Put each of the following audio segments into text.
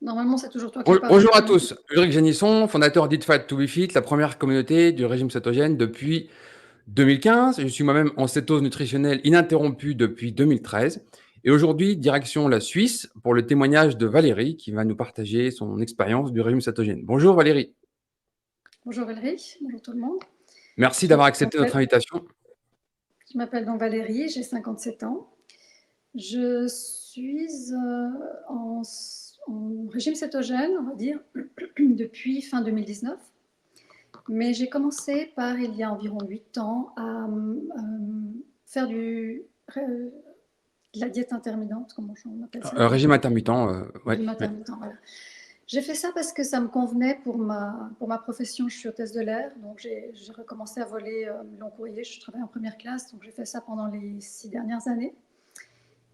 Normalement, c'est toujours toi qui parles. Bonjour à tous, Ulrich Génisson, fondateur d'Eat Fat to Be Fit, la première communauté du régime cétogène depuis 2015. Je suis moi-même en cétose nutritionnelle ininterrompue depuis 2013. Et aujourd'hui, direction la Suisse pour le témoignage de Valérie qui va nous partager son expérience du régime cétogène. Bonjour Valérie. Bonjour Valérie, bonjour tout le monde. Merci Donc, d'avoir accepté notre invitation. je m'appelle donc Valérie, j'ai 57 ans. Je suis en régime cétogène, on va dire, depuis fin 2019. Mais j'ai commencé par, il y a environ 8 ans, à faire de la diète intermittente, comment on appelle ça, Régime intermittent, ouais, régime ouais. intermittent, voilà. J'ai fait ça parce que ça me convenait pour ma profession. Je suis hôtesse de l'air, donc j'ai recommencé à voler long courrier. Je travaille en première classe, donc j'ai fait ça pendant les 6 dernières années.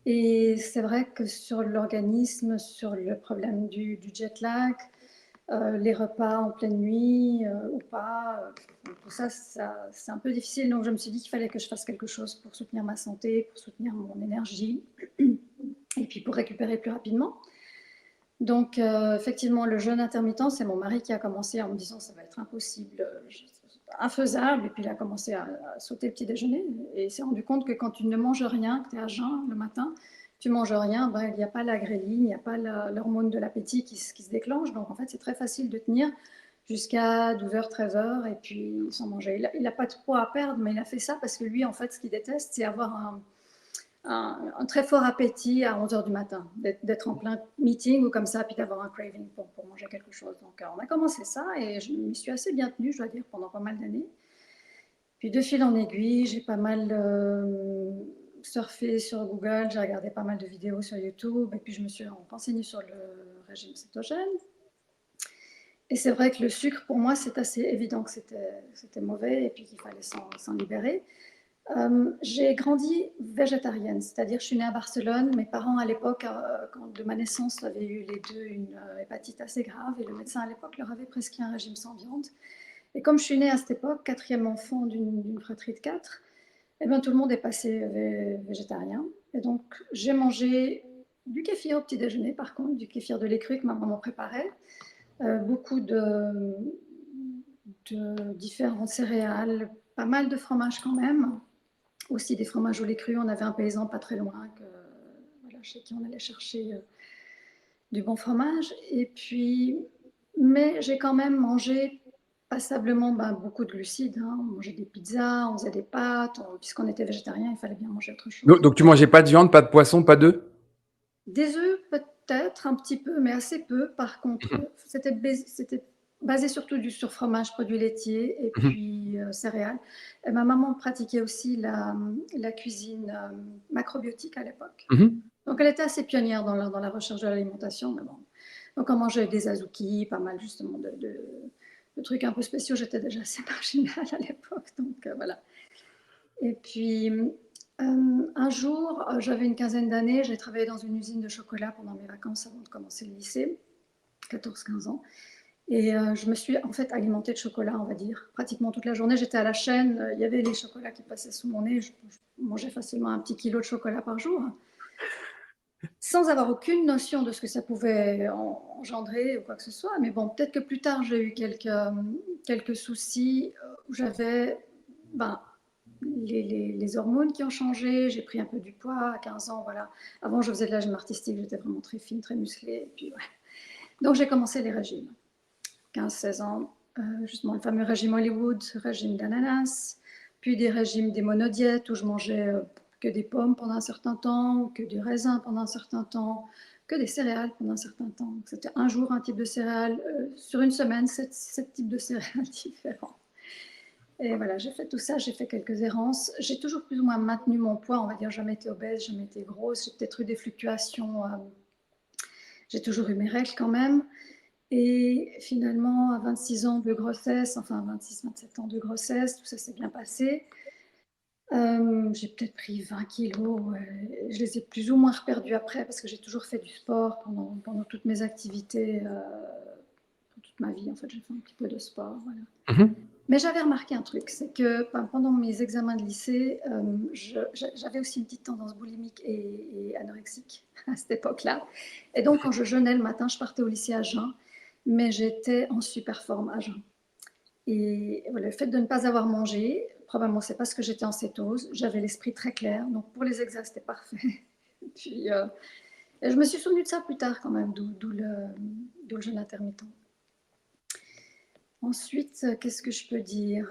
Et c'est vrai que sur l'organisme, sur le problème du jet lag, les repas en pleine nuit ou pas, tout ça, c'est un peu difficile. Donc je me suis dit qu'il fallait que je fasse quelque chose pour soutenir ma santé, pour soutenir mon énergie et puis pour récupérer plus rapidement. Donc, effectivement, le jeûne intermittent, c'est mon mari qui a commencé en me disant ça va être impossible, infaisable. Et puis, il a commencé à sauter le petit déjeuner. Et il s'est rendu compte que quand tu ne manges rien, que tu es à jeun le matin, tu manges rien, ben, il n'y a pas la gréline, il n'y a pas l'hormone de l'appétit qui se déclenche. Donc, en fait, c'est très facile de tenir jusqu'à 12h, 13h et puis sans manger. Il n'a pas de poids à perdre, mais il a fait ça parce que lui, en fait, ce qu'il déteste, c'est avoir un très fort appétit à 11h du matin, d'être en plein meeting ou comme ça, puis d'avoir un craving pour manger quelque chose. Donc, on a commencé ça et je m'y suis assez bien tenue, je dois dire, pendant pas mal d'années. Puis, de fil en aiguille, j'ai pas mal surfé sur Google, j'ai regardé pas mal de vidéos sur YouTube et puis je me suis renseignée sur le régime cétogène. Et c'est vrai que le sucre, pour moi, c'est assez évident que c'était mauvais et puis qu'il fallait s'en libérer. J'ai grandi végétarienne, c'est-à-dire je suis née à Barcelone. Mes parents à l'époque, quand de ma naissance, avaient eu les deux une hépatite assez grave et le médecin à l'époque leur avait prescrit un régime sans viande. Et comme je suis née à cette époque, quatrième enfant d'une fratrie de quatre, eh bien, tout le monde est passé végétarien. Et donc j'ai mangé du kéfir au petit déjeuner, par contre, du kéfir de lait cru que ma maman préparait, beaucoup de différentes céréales, pas mal de fromage quand même. Aussi des fromages au lait cru. On avait un paysan pas très loin voilà, chez qui on allait chercher du bon fromage. Et puis, mais j'ai quand même mangé passablement beaucoup de glucides. Hein. On mangeait des pizzas, on faisait des pâtes. Puisqu'on était végétarien, il fallait bien manger autre chose. Donc tu mangeais pas de viande, pas de poisson, pas d'œufs? Des œufs, peut-être, un petit peu, mais assez peu. Par contre, c'était basé surtout sur fromage, produits laitiers et Mhm. puis céréales. Et ma maman pratiquait aussi la cuisine macrobiotique à l'époque. Mhm. Donc, elle était assez pionnière dans la recherche de l'alimentation. Mais bon. Donc, on mangeait des azuki, pas mal justement de trucs un peu spéciaux. J'étais déjà assez marginale à l'époque. Donc, voilà. Et puis, un jour, j'avais une quinzaine d'années, j'ai travaillé dans une usine de chocolat pendant mes vacances avant de commencer le lycée, 14-15 ans. Et je me suis en fait alimentée de chocolat, on va dire, pratiquement toute la journée. J'étais à la chaîne, il y avait les chocolats qui passaient sous mon nez. Je mangeais facilement 1 petit kilo de chocolat par jour, sans avoir aucune notion de ce que ça pouvait engendrer ou quoi que ce soit. Mais bon, peut-être que plus tard, j'ai eu quelques soucis où j'avais ben, les hormones qui ont changé. J'ai pris un peu du poids à 15 ans. Voilà. Avant, je faisais de la gym artistique, j'étais vraiment très fine, très musclée. Et puis, ouais. Donc, j'ai commencé les régimes. 15-16 ans, justement le fameux régime Hollywood, régime d'ananas, puis des régimes des monodiètes où je mangeais que des pommes pendant un certain temps, que du raisin pendant un certain temps, que des céréales pendant un certain temps. C'était un jour un type de céréales, sur une semaine, 7 types de céréales différents. Et voilà, j'ai fait tout ça, j'ai fait quelques errances. J'ai toujours plus ou moins maintenu mon poids, on va dire, jamais été obèse, jamais été grosse. J'ai peut-être eu des fluctuations, j'ai toujours eu mes règles quand même. Et finalement, à 26 ans de grossesse, enfin 26-27 ans de grossesse, tout ça s'est bien passé. J'ai peut-être pris 20 kilos. Je les ai plus ou moins reperdus après parce que j'ai toujours fait du sport pendant toutes mes activités, toute ma vie. En fait, j'ai fait un petit peu de sport. Voilà. Mhm. Mais j'avais remarqué un truc, c'est que pendant mes examens de lycée, j'avais aussi une petite tendance boulimique et anorexique à cette époque-là. Et donc, quand je jeûnais le matin, je partais au lycée à jeun, mais j'étais en super forme à jeun. Et voilà, le fait de ne pas avoir mangé, probablement c'est parce que j'étais en cétose, j'avais l'esprit très clair, donc pour les examens c'était parfait. Puis, et je me suis souvenue de ça plus tard quand même, d'où le jeûne intermittent. Ensuite, qu'est-ce que je peux dire?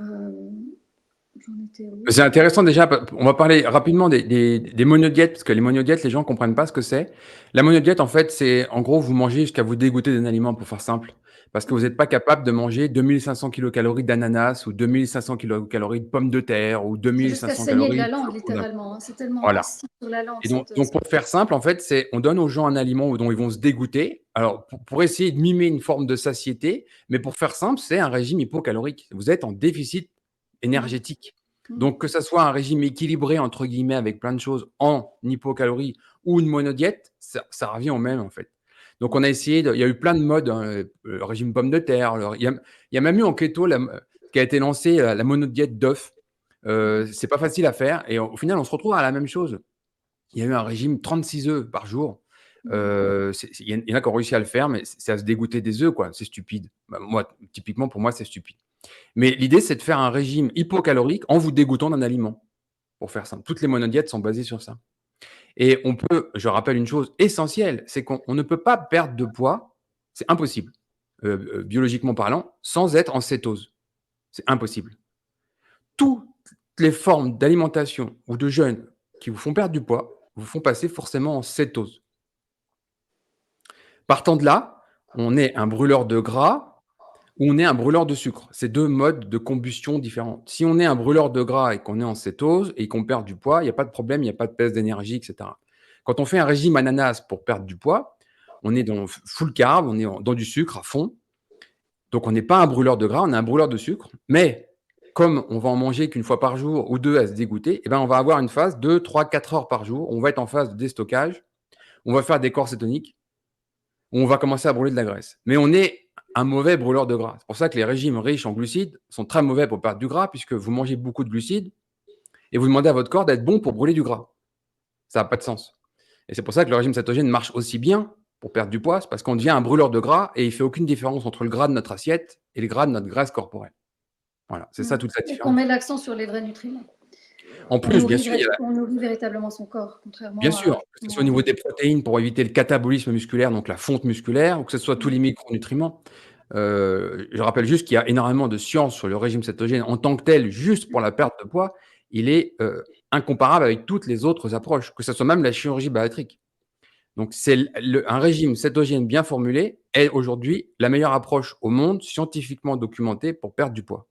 J'en étais où? C'est intéressant déjà, on va parler rapidement des monodiètes, parce que les monodiètes, les gens ne comprennent pas ce que c'est. La monodiète, en fait, c'est en gros, vous mangez jusqu'à vous dégoûter d'un aliment, pour faire simple. Parce que vous n'êtes pas capable de manger 2500 kilocalories d'ananas ou 2500 kilocalories de pommes de terre ou C'est jusqu'à 2500 saigner de calories la de langue, chocolat. littéralement, hein. C'est tellement Voilà. assis sur la langue, Et donc, cette, donc, pour faire simple, en fait, c'est on donne aux gens un aliment dont ils vont se dégoûter. Alors, pour essayer de mimer une forme de satiété, mais pour faire simple, c'est un régime hypocalorique. Vous êtes en déficit Mmh. énergétique. Mmh. Donc, que ça soit un régime équilibré, entre guillemets, avec plein de choses en hypocalories ou une monodiète, ça revient au même, en fait. Donc, on a essayé, il y a eu plein de modes, hein, le régime pomme de terre. Il y a même eu en keto qui a été lancé la monodiète d'œufs. C'est pas facile à faire et au final, on se retrouve à la même chose. Il y a eu un régime 36 œufs par jour. Mmh. Il y en a qui ont réussi à le faire, mais c'est à se dégoûter des œufs, quoi. C'est stupide. Bah, moi, typiquement, pour moi, c'est stupide. Mais l'idée, c'est de faire un régime hypocalorique en vous dégoûtant d'un aliment, pour faire simple. Toutes les monodiètes sont basées sur ça. Et je rappelle une chose essentielle, c'est qu'on ne peut pas perdre de poids, c'est impossible, biologiquement parlant, sans être en cétose. C'est impossible. Toutes les formes d'alimentation ou de jeûne qui vous font perdre du poids vous font passer forcément en cétose. Partant de là, on est un brûleur de gras ou on est un brûleur de sucre. C'est 2 modes de combustion différents. Si on est un brûleur de gras et qu'on est en cétose et qu'on perd du poids, il y a pas de problème, il y a pas de perte d'énergie, et cetera. Quand on fait un régime ananas pour perdre du poids, on est dans full carb, on est dans du sucre à fond. Donc on n'est pas un brûleur de gras, on est un brûleur de sucre. Mais comme on va en manger qu'une fois par jour ou 2 à se dégoûter, eh ben, on va avoir une phase de 3, 4 heures par jour. On va être en phase de déstockage. On va faire des corps cétoniques. On va commencer à brûler de la graisse. Mais on est un mauvais brûleur de gras. C'est pour ça que les régimes riches en glucides sont très mauvais pour perdre du gras, puisque vous mangez beaucoup de glucides et vous demandez à votre corps d'être bon pour brûler du gras. Ça n'a pas de sens. Et c'est pour ça que le régime cétogène marche aussi bien pour perdre du poids, c'est parce qu'on devient un brûleur de gras et il ne fait aucune différence entre le gras de notre assiette et le gras de notre graisse corporelle. Voilà, c'est ça Mmh. toute la Et qu'on différence. met l'accent sur les vrais nutriments. En plus, bien sûr, il y a On nourrit véritablement son corps, bien contrairement sûr, à que ce soit au niveau des protéines pour éviter le catabolisme musculaire, donc la fonte musculaire, ou que ce soit tous mmh. les micronutriments. Je rappelle juste qu'il y a énormément de sciences sur le régime cétogène en tant que tel, juste pour la perte de poids. Il est incomparable avec toutes les autres approches, que ce soit même la chirurgie bariatrique. Donc, c'est un régime cétogène bien formulé est aujourd'hui la meilleure approche au monde scientifiquement documentée pour perdre du poids.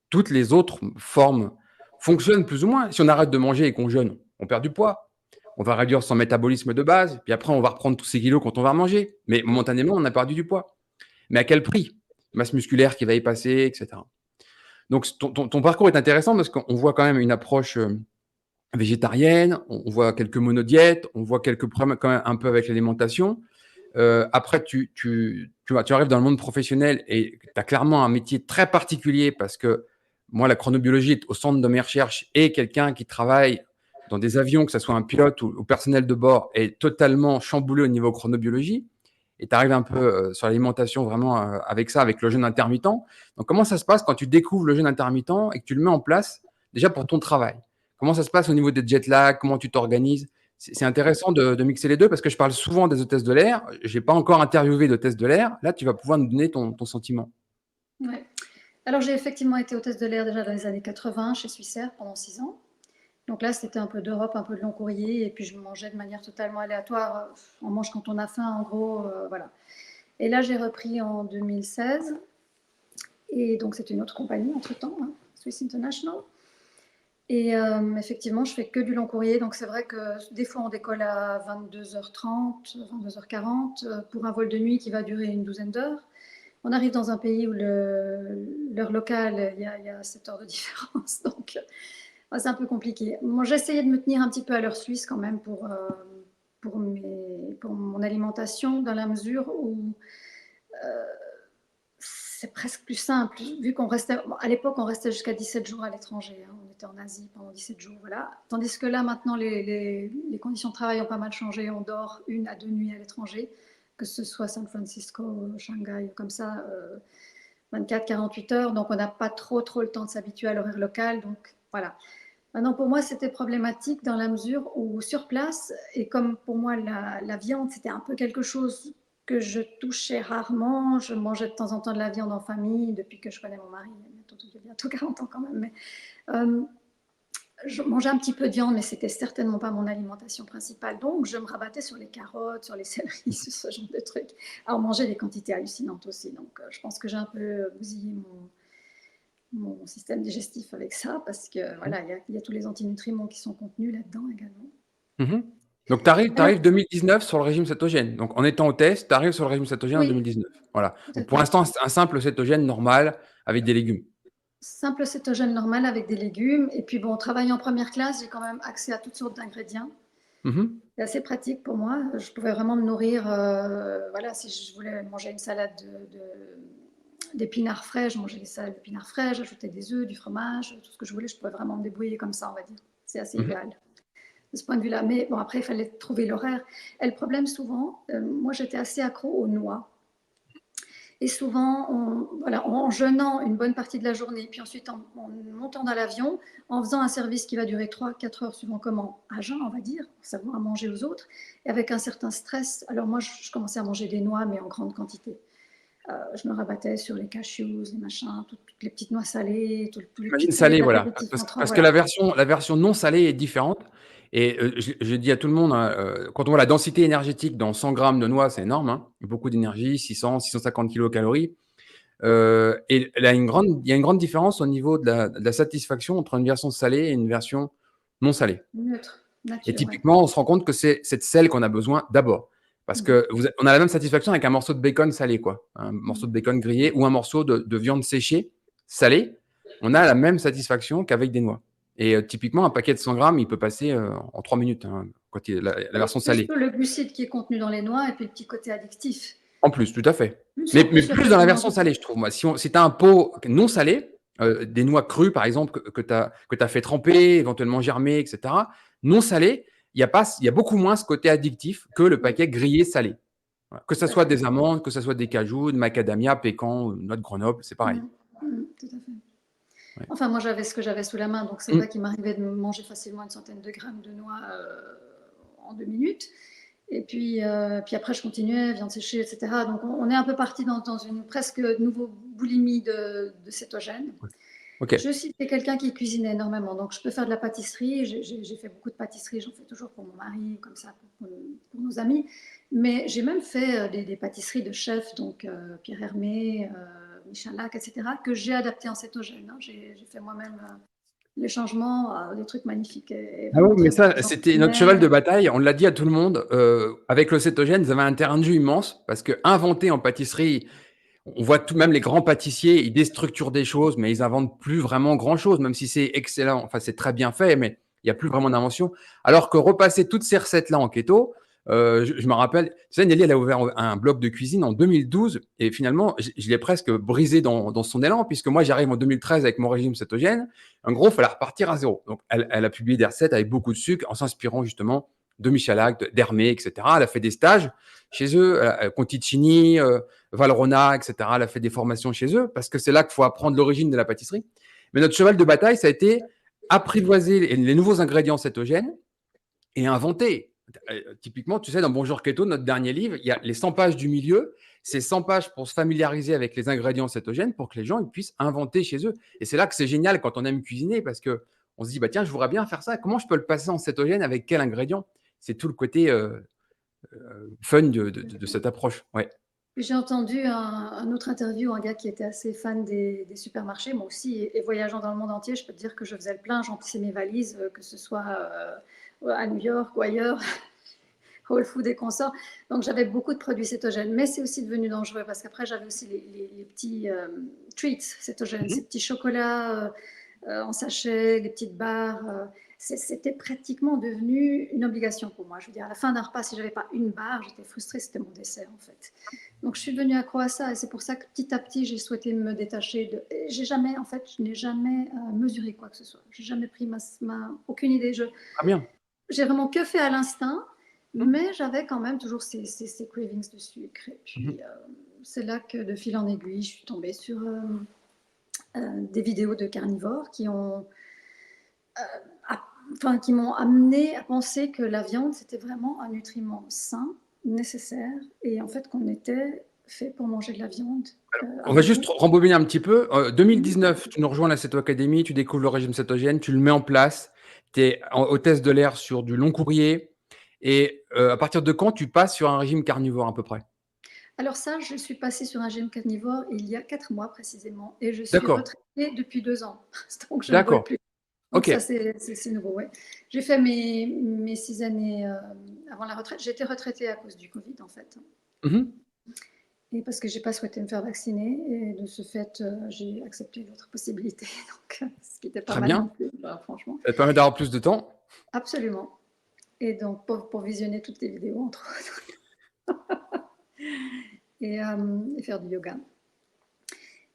Toutes les autres formes fonctionnent plus ou moins. Si on arrête de manger et qu'on jeûne, on perd du poids. On va réduire son métabolisme de base, puis après, on va reprendre tous ces kilos quand on va manger. Mais momentanément, on a perdu du poids. Mais à quel prix? Masse musculaire qui va y passer, et cetera. Donc ton parcours est intéressant parce qu'on voit quand même une approche, végétarienne, on voit quelques monodiètes, on voit quelques problèmes quand même un peu avec l'alimentation. Après tu arrives dans le monde professionnel et tu as clairement un métier très particulier parce que moi, la chronobiologie est au centre de mes recherches et quelqu'un qui travaille dans des avions, que ça soit un pilote ou personnel de bord, est totalement chamboulé au niveau chronobiologie et tu arrives un peu, sur l'alimentation vraiment, avec ça, avec le jeûne intermittent. Donc comment ça se passe quand tu découvres le jeûne intermittent et que tu le mets en place, déjà pour ton travail? Comment ça se passe au niveau des jet lag? Comment tu t'organises? C'est intéressant de mixer les 2 parce que je parle souvent des hôtesses de l'air. J'ai pas encore interviewé d'hôtesse de l'air. Là, tu vas pouvoir nous donner ton sentiment. Ouais. Alors j'ai effectivement été hôtesse de l'air déjà dans les années 80 chez Swissair pendant 6 ans. Donc là, c'était un peu d'Europe, un peu de long courrier, et puis je mangeais de manière totalement aléatoire. On mange quand on a faim, en gros, voilà. Et là, j'ai repris en 2016, et donc c'est une autre compagnie entre-temps, hein, Swiss International. Et effectivement, je fais que du long courrier, donc c'est vrai que des fois on décolle à 22h30, 22h40 pour un vol de nuit qui va durer une douzaine d'heures. On arrive dans un pays où l'heure locale, il y a 7 heures de différence, donc c'est un peu compliqué. Moi, j'essayais de me tenir un petit peu à l'heure suisse quand même pour mon alimentation, dans la mesure où c'est presque plus simple, vu qu'on restait, bon, à l'époque, on restait jusqu'à 17 jours à l'étranger, hein, on était en Asie pendant 17 jours, voilà. Tandis que là, maintenant, les conditions de travail ont pas mal changé, on dort 1 à 2 nuits à l'étranger, que ce soit San Francisco, Shanghai, comme ça, 24, 48 heures, donc on n'a pas trop le temps de s'habituer à l'horaire local, donc voilà. Maintenant, pour moi, c'était problématique dans la mesure où sur place, et comme pour moi, la viande, c'était un peu quelque chose que je touchais rarement. Je mangeais de temps en temps de la viande en famille depuis que je connais mon mari, il y a bientôt 40 ans quand même. Mais, je mangeais un petit peu de viande, mais c'était certainement pas mon alimentation principale. Donc, je me rabattais sur les carottes, sur les céleris, sur ce genre de trucs. Alors, manger des quantités hallucinantes aussi. Donc, je pense que j'ai un peu bousillé mon système digestif avec ça, parce que voilà, il y a tous les antinutriments qui sont contenus là-dedans également. Mhm. Donc, tu Alors, arrives 2019 sur le régime cétogène. Donc, en étant au test, tu arrives sur le régime cétogène en oui, 2019. Voilà. tout à Donc, pour fait. l'instant, c'est un simple cétogène normal avec des légumes. Simple cétogène normal avec des légumes. Et puis bon, travaillant en première classe, j'ai quand même accès à toutes sortes d'ingrédients. Mhm. C'est assez pratique pour moi. Je pouvais vraiment me nourrir. Voilà, si je voulais manger une salade d'épinards frais, je mangeais des salades d'épinards frais, j'ajoutais des œufs, du fromage, tout ce que je voulais. Je pouvais vraiment me débrouiller comme ça, on va dire. C'est assez Mhm. idéal de ce point de vue-là. Mais bon, après, il fallait trouver l'horaire. Et le problème, souvent, moi, j'étais assez accro aux noix. Et souvent, voilà, en jeûnant une bonne partie de la journée, puis ensuite en montant dans l'avion, en faisant un service qui va durer 3, 4 heures, suivant comment, à jeun, on va dire, pour savoir à manger aux autres, et avec un certain stress. Alors moi, je commençais à manger des noix, mais en grande quantité. Je me rabattais sur les cashews, les machins, toutes les petites noix salées, J'imagine tous les salé, voilà. apéritifs entre, Parce que voilà. la version non salée est différente. Et je dis à tout le monde, hein, quand on voit la densité énergétique dans 100 grammes de noix, c'est énorme. Hein, beaucoup d'énergie, 600, 650 kilocalories. Et il y a une grande différence au niveau de la satisfaction entre une version salée et une version non salée. Neutre, Et nature, ouais. typiquement, on se rend compte que c'est cette sel qu'on a besoin d'abord. Parce Mhm. que on a la même satisfaction avec un morceau de bacon salé, quoi. Un morceau de Mhm. bacon grillé ou un morceau de viande séchée salée. On a la même satisfaction qu'avec des noix. Et typiquement, un paquet de 100 grammes, il peut passer en 3 minutes, hein, quand la Oui, version plus salée. le glucide qui est contenu dans les noix et puis le petit côté addictif. En plus, tout à fait. Plus Mais, on peut mais se plus faire dans la quasiment version tout. salée, je trouve. Moi, si tu as un pot non salé, des noix crues, par exemple, que tu as fait tremper, éventuellement germer, etc., non salé, il y a beaucoup moins ce côté addictif que le Oui, paquet grillé salé. Voilà. Que tout ce à soit fait. des amandes, que ce soit des cajous, de macadamia, pécan, noix de Grenoble, c'est pareil. Mhm. Mhm, tout à fait. Ouais. Enfin, moi, j'avais ce que j'avais sous la main, donc c'est Mm. vrai qu'il m'arrivait de manger facilement une centaine de grammes de noix en 2 minutes. Et puis après, je continuais, viande séchée, etc. Donc, on est un peu parti dans une presque nouveau boulimie de cétogène. Ok. Je suis quelqu'un qui cuisine énormément, donc je peux faire de la pâtisserie. J'ai fait beaucoup de pâtisserie, j'en fais toujours pour mon mari, comme ça, pour nos amis. Mais j'ai même fait des pâtisseries de chefs, donc Pierre Hermé, Michalak, etc., que j'ai adapté en cétogène. Hein. J'ai fait moi-même les changements, des trucs magnifiques et Ah oui, vraiment mais très bons. ça, Les gens c'était notre cheval aimaient. de bataille. On l'a dit à tout le monde. Avec le cétogène, vous avez un terrain de jeu immense parce que inventer en pâtisserie, on voit tout même les grands pâtissiers, ils déstructurent des choses, mais ils inventent plus vraiment grand-chose, même si c'est excellent. Enfin, c'est très bien fait, mais il n'y a plus vraiment d'invention. Alors que repasser toutes ces recettes-là en keto, je me rappelle, tu sais, Nelly, elle a ouvert un blog de cuisine en 2012 et finalement, je l'ai presque brisé dans son élan, puisque moi, j'arrive en 2013 avec mon régime cétogène. En gros, il fallait repartir à zéro. Donc, elle a publié des recettes avec beaucoup de sucre en s'inspirant justement de Michalak, d'Hermé, etc. Elle a fait des stages chez eux, Conticini, Valrhona, etc. Elle a fait des formations chez eux parce que c'est là qu'il faut apprendre l'origine de la pâtisserie. Mais notre cheval de bataille, ça a été apprivoiser les nouveaux ingrédients cétogènes et inventer. Typiquement, tu sais, dans Bonjour Keto, notre dernier livre, il y a les 100 pages du milieu. C'est 100 pages pour se familiariser avec les ingrédients cétogènes pour que les gens ils puissent inventer chez eux. Et c'est là que c'est génial quand on aime cuisiner parce que on se dit, bah, tiens, je voudrais bien faire ça. Comment je peux le passer en cétogène avec quel ingrédient? C'est tout le côté fun de cette approche. Ouais. J'ai entendu un autre interview, un gars qui était assez fan des supermarchés, moi aussi, et voyageant dans le monde entier, je peux te dire que je faisais le plein, j'emplissais mes valises, que ce soit à New York ou ailleurs, Whole Food et consorts. Donc j'avais beaucoup de produits cétogènes, mais c'est aussi devenu dangereux parce qu'après j'avais aussi les petits treats cétogènes, Mhm. ces petits chocolats en sachet, les petites barres. c'était pratiquement devenu une obligation pour moi. Je veux dire, à la fin d'un repas, si j'avais pas une barre, j'étais frustrée, c'était mon dessert en fait. Donc je suis devenue accro à ça et c'est pour ça que petit à petit, j'ai souhaité me détacher de. J'ai jamais, en fait, je n'ai jamais mesuré quoi que ce soit. J'ai jamais pris aucune idée. Ah bien. J'ai vraiment que fait à l'instinct, Mhm. mais j'avais quand même toujours ces cravings de sucre. Et Mhm. puis, c'est là que de fil en aiguille, je suis tombée sur des vidéos de carnivores qui ont, enfin, qui m'ont amené à penser que la viande, c'était vraiment un nutriment sain, nécessaire, et en fait qu'on était fait pour manger de la viande On va avant juste tout. rembobiner un petit peu. Mhm. 2019, tu nous rejoins à la Ceto Academy, tu découvres le régime cétogène, tu le mets en place, tu es au test de l'air sur du long courrier. Et à partir de quand tu passes sur un régime carnivore à peu près? Alors ça, je suis passée sur un régime carnivore il y a 4 mois précisément, et je suis D'accord, retraitée depuis 2 ans, donc je ne vole d'accord. plus. Donc Ok. ça, c'est nouveau, ouais. J'ai fait mes 6 années avant la retraite. J'ai été retraitée à cause du Covid, en fait. Mhm. Et parce que j'ai pas souhaité me faire vacciner. Et de ce fait, j'ai accepté l'autre possibilité. Donc, ce qui n'était pas Très mal non bien. plus, franchement. Ça te permet d'avoir plus de temps. Absolument. Et donc, pour visionner toutes les vidéos, entre autres, et faire du yoga.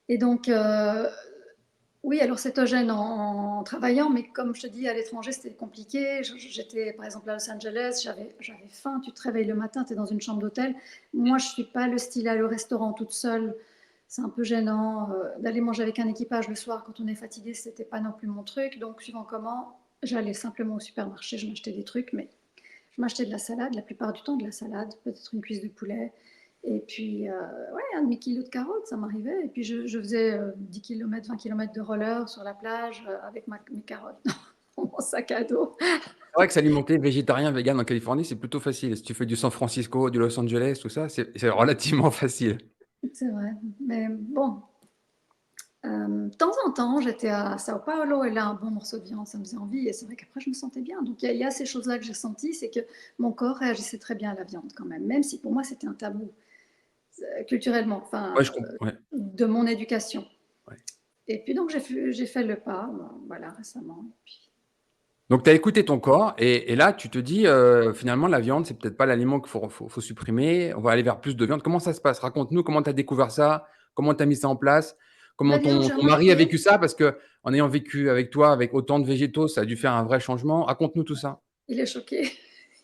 Et donc, oui, alors cétogène en travaillant, mais comme je te dis, à l'étranger, c'était compliqué. J'étais, par exemple, à Los Angeles, j'avais faim. Tu te réveilles le matin, tu es dans une chambre d'hôtel. Moi, je ne suis pas le style à aller au restaurant toute seule. C'est un peu gênant. D'aller manger avec un équipage le soir quand on est fatigué, c'était pas non plus mon truc. Donc, suivant comment, j'allais simplement au supermarché, je m'achetais des trucs, mais je m'achetais de la salade, la plupart du temps de la salade, peut-être une cuisse de poulet. Et puis, ouais, un demi-kilo de carottes, ça m'arrivait. Et puis, je faisais 10 km, 20 km de roller sur la plage avec mes carottes dans mon sac à dos. C'est vrai que s'alimenter végétarien, vegan en Californie, c'est plutôt facile. Si tu fais du San Francisco, du Los Angeles, tout ça, c'est relativement facile. C'est vrai. Mais bon, de temps en temps, j'étais à Sao Paulo et là, un bon morceau de viande, ça me faisait envie. Et c'est vrai qu'après, je me sentais bien. Donc, il y a ces choses-là que j'ai senties, c'est que mon corps réagissait très bien à la viande quand même si pour moi, c'était un tabou culturellement, Ouais, enfin, je comprends. Ouais, de mon éducation. ouais. Et puis donc j'ai fait le pas, voilà, récemment. Et puis, Donc, tu as écouté ton corps et là, tu te dis, finalement, la viande, c'est peut-être pas l'aliment qu'il faut supprimer. On va aller vers plus de viande. Comment ça se passe? Raconte-nous comment tu as découvert ça, comment tu as mis ça en place, comment disons que j'ai ton mari a remarqué, vécu ça, parce que en ayant vécu avec toi, avec autant de végétaux, ça a dû faire un vrai changement. Raconte-nous tout ça. il est choqué,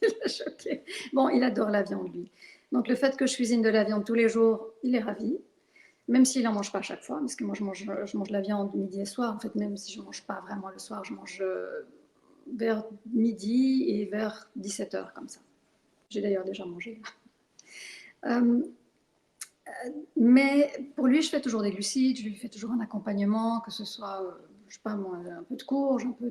il est choqué. Bon, il adore la viande, lui. Donc le fait que je cuisine de la viande tous les jours, il est ravi. Même s'il n'en mange pas à chaque fois, parce que moi je mange la viande midi et soir. En fait, même si je ne mange pas vraiment le soir, je mange vers midi et vers 17 h comme ça. J'ai d'ailleurs déjà mangé. Euh, Mais pour lui, je fais toujours des glucides, je lui fais toujours un accompagnement, que ce soit, je sais pas moi, un peu de courge, un peu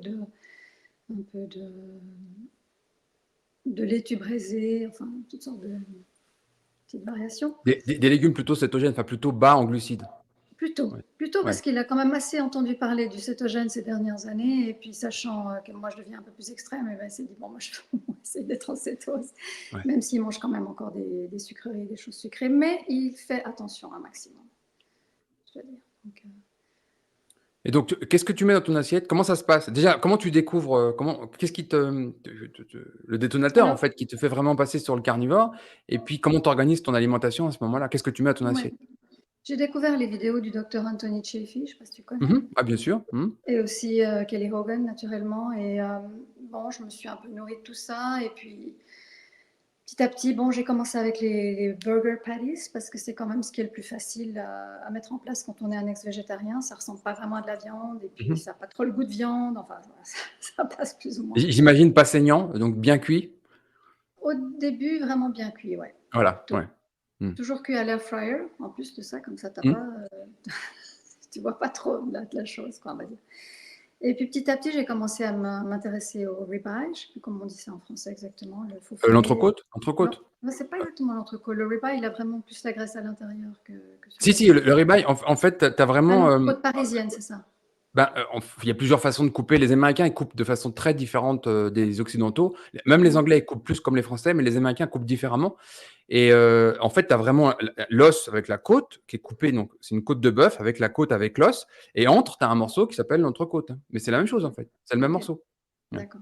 de laitue braisée, enfin, toutes sortes de petites variations. Des légumes plutôt cétogènes, enfin plutôt bas en glucides. Plutôt, Ouais. plutôt Ouais. parce qu'il a quand même assez entendu parler du cétogène ces dernières années, et puis sachant que moi je deviens un peu plus extrême, et ben, il s'est dit, bon, moi je vais essayer d'être en cétose, Ouais. même s'il mange quand même encore des sucreries, des choses sucrées, mais il fait attention un maximum, je dois dire. Donc, Et donc, qu'est-ce que tu mets dans ton assiette? Comment ça se passe? Déjà, comment tu découvres, qu'est-ce qui le détonateur, en alors, fait, qui te fait vraiment passer sur le carnivore? Et puis, comment tu organises ton alimentation à ce moment-là? Qu'est-ce que tu mets à ton ouais. assiette? J'ai découvert les vidéos du docteur Anthony Chaffee, je ne sais pas si tu connais, Mmh. Ah, bien sûr. Mmh. et aussi Kelly Hogan, naturellement. Et bon, je me suis un peu nourrie de tout ça. Et puis, petit à petit, bon, j'ai commencé avec les burger patties, parce que c'est quand même ce qui est le plus facile à mettre en place quand on est un ex-végétarien. Ça ressemble pas vraiment à de la viande, et puis Mmh. ça n'a pas trop le goût de viande. Enfin, voilà, ça passe plus ou moins. J'imagine pas saignant, donc bien cuit? Au début, vraiment bien cuit, ouais. Voilà, ouais. Mmh. Toujours cuit à l'air fryer, en plus de ça, comme ça, t'as Mmh. pas, tu vois pas trop la chose, quoi, on va dire. Et puis petit à petit, j'ai commencé à m'intéresser au ribeye, je ne sais plus comment on dit ça en français exactement, le faux filet. L'entrecôte? Non, Entrecôte? c'est pas exactement l'entrecôte. Le ribeye, il a vraiment plus la graisse à l'intérieur que sur Si, le si, côté. le rib-eye, en fait, tu as Ah, vraiment, l'entrecôte parisienne, c'est ça. ben, il y a plusieurs façons de couper. Les Américains, ils coupent de façon très différente, des Occidentaux. Même les Mm. Anglais, ils coupent plus comme les Français, mais les Américains coupent différemment. Et en fait, tu as vraiment l'os avec la côte qui est coupée. Donc, c'est une côte de bœuf avec la côte avec l'os. Et entre, tu as un morceau qui s'appelle l'entrecôte. Mais c'est la même chose, en fait. C'est le même Ok. morceau. Ouais. d'accord.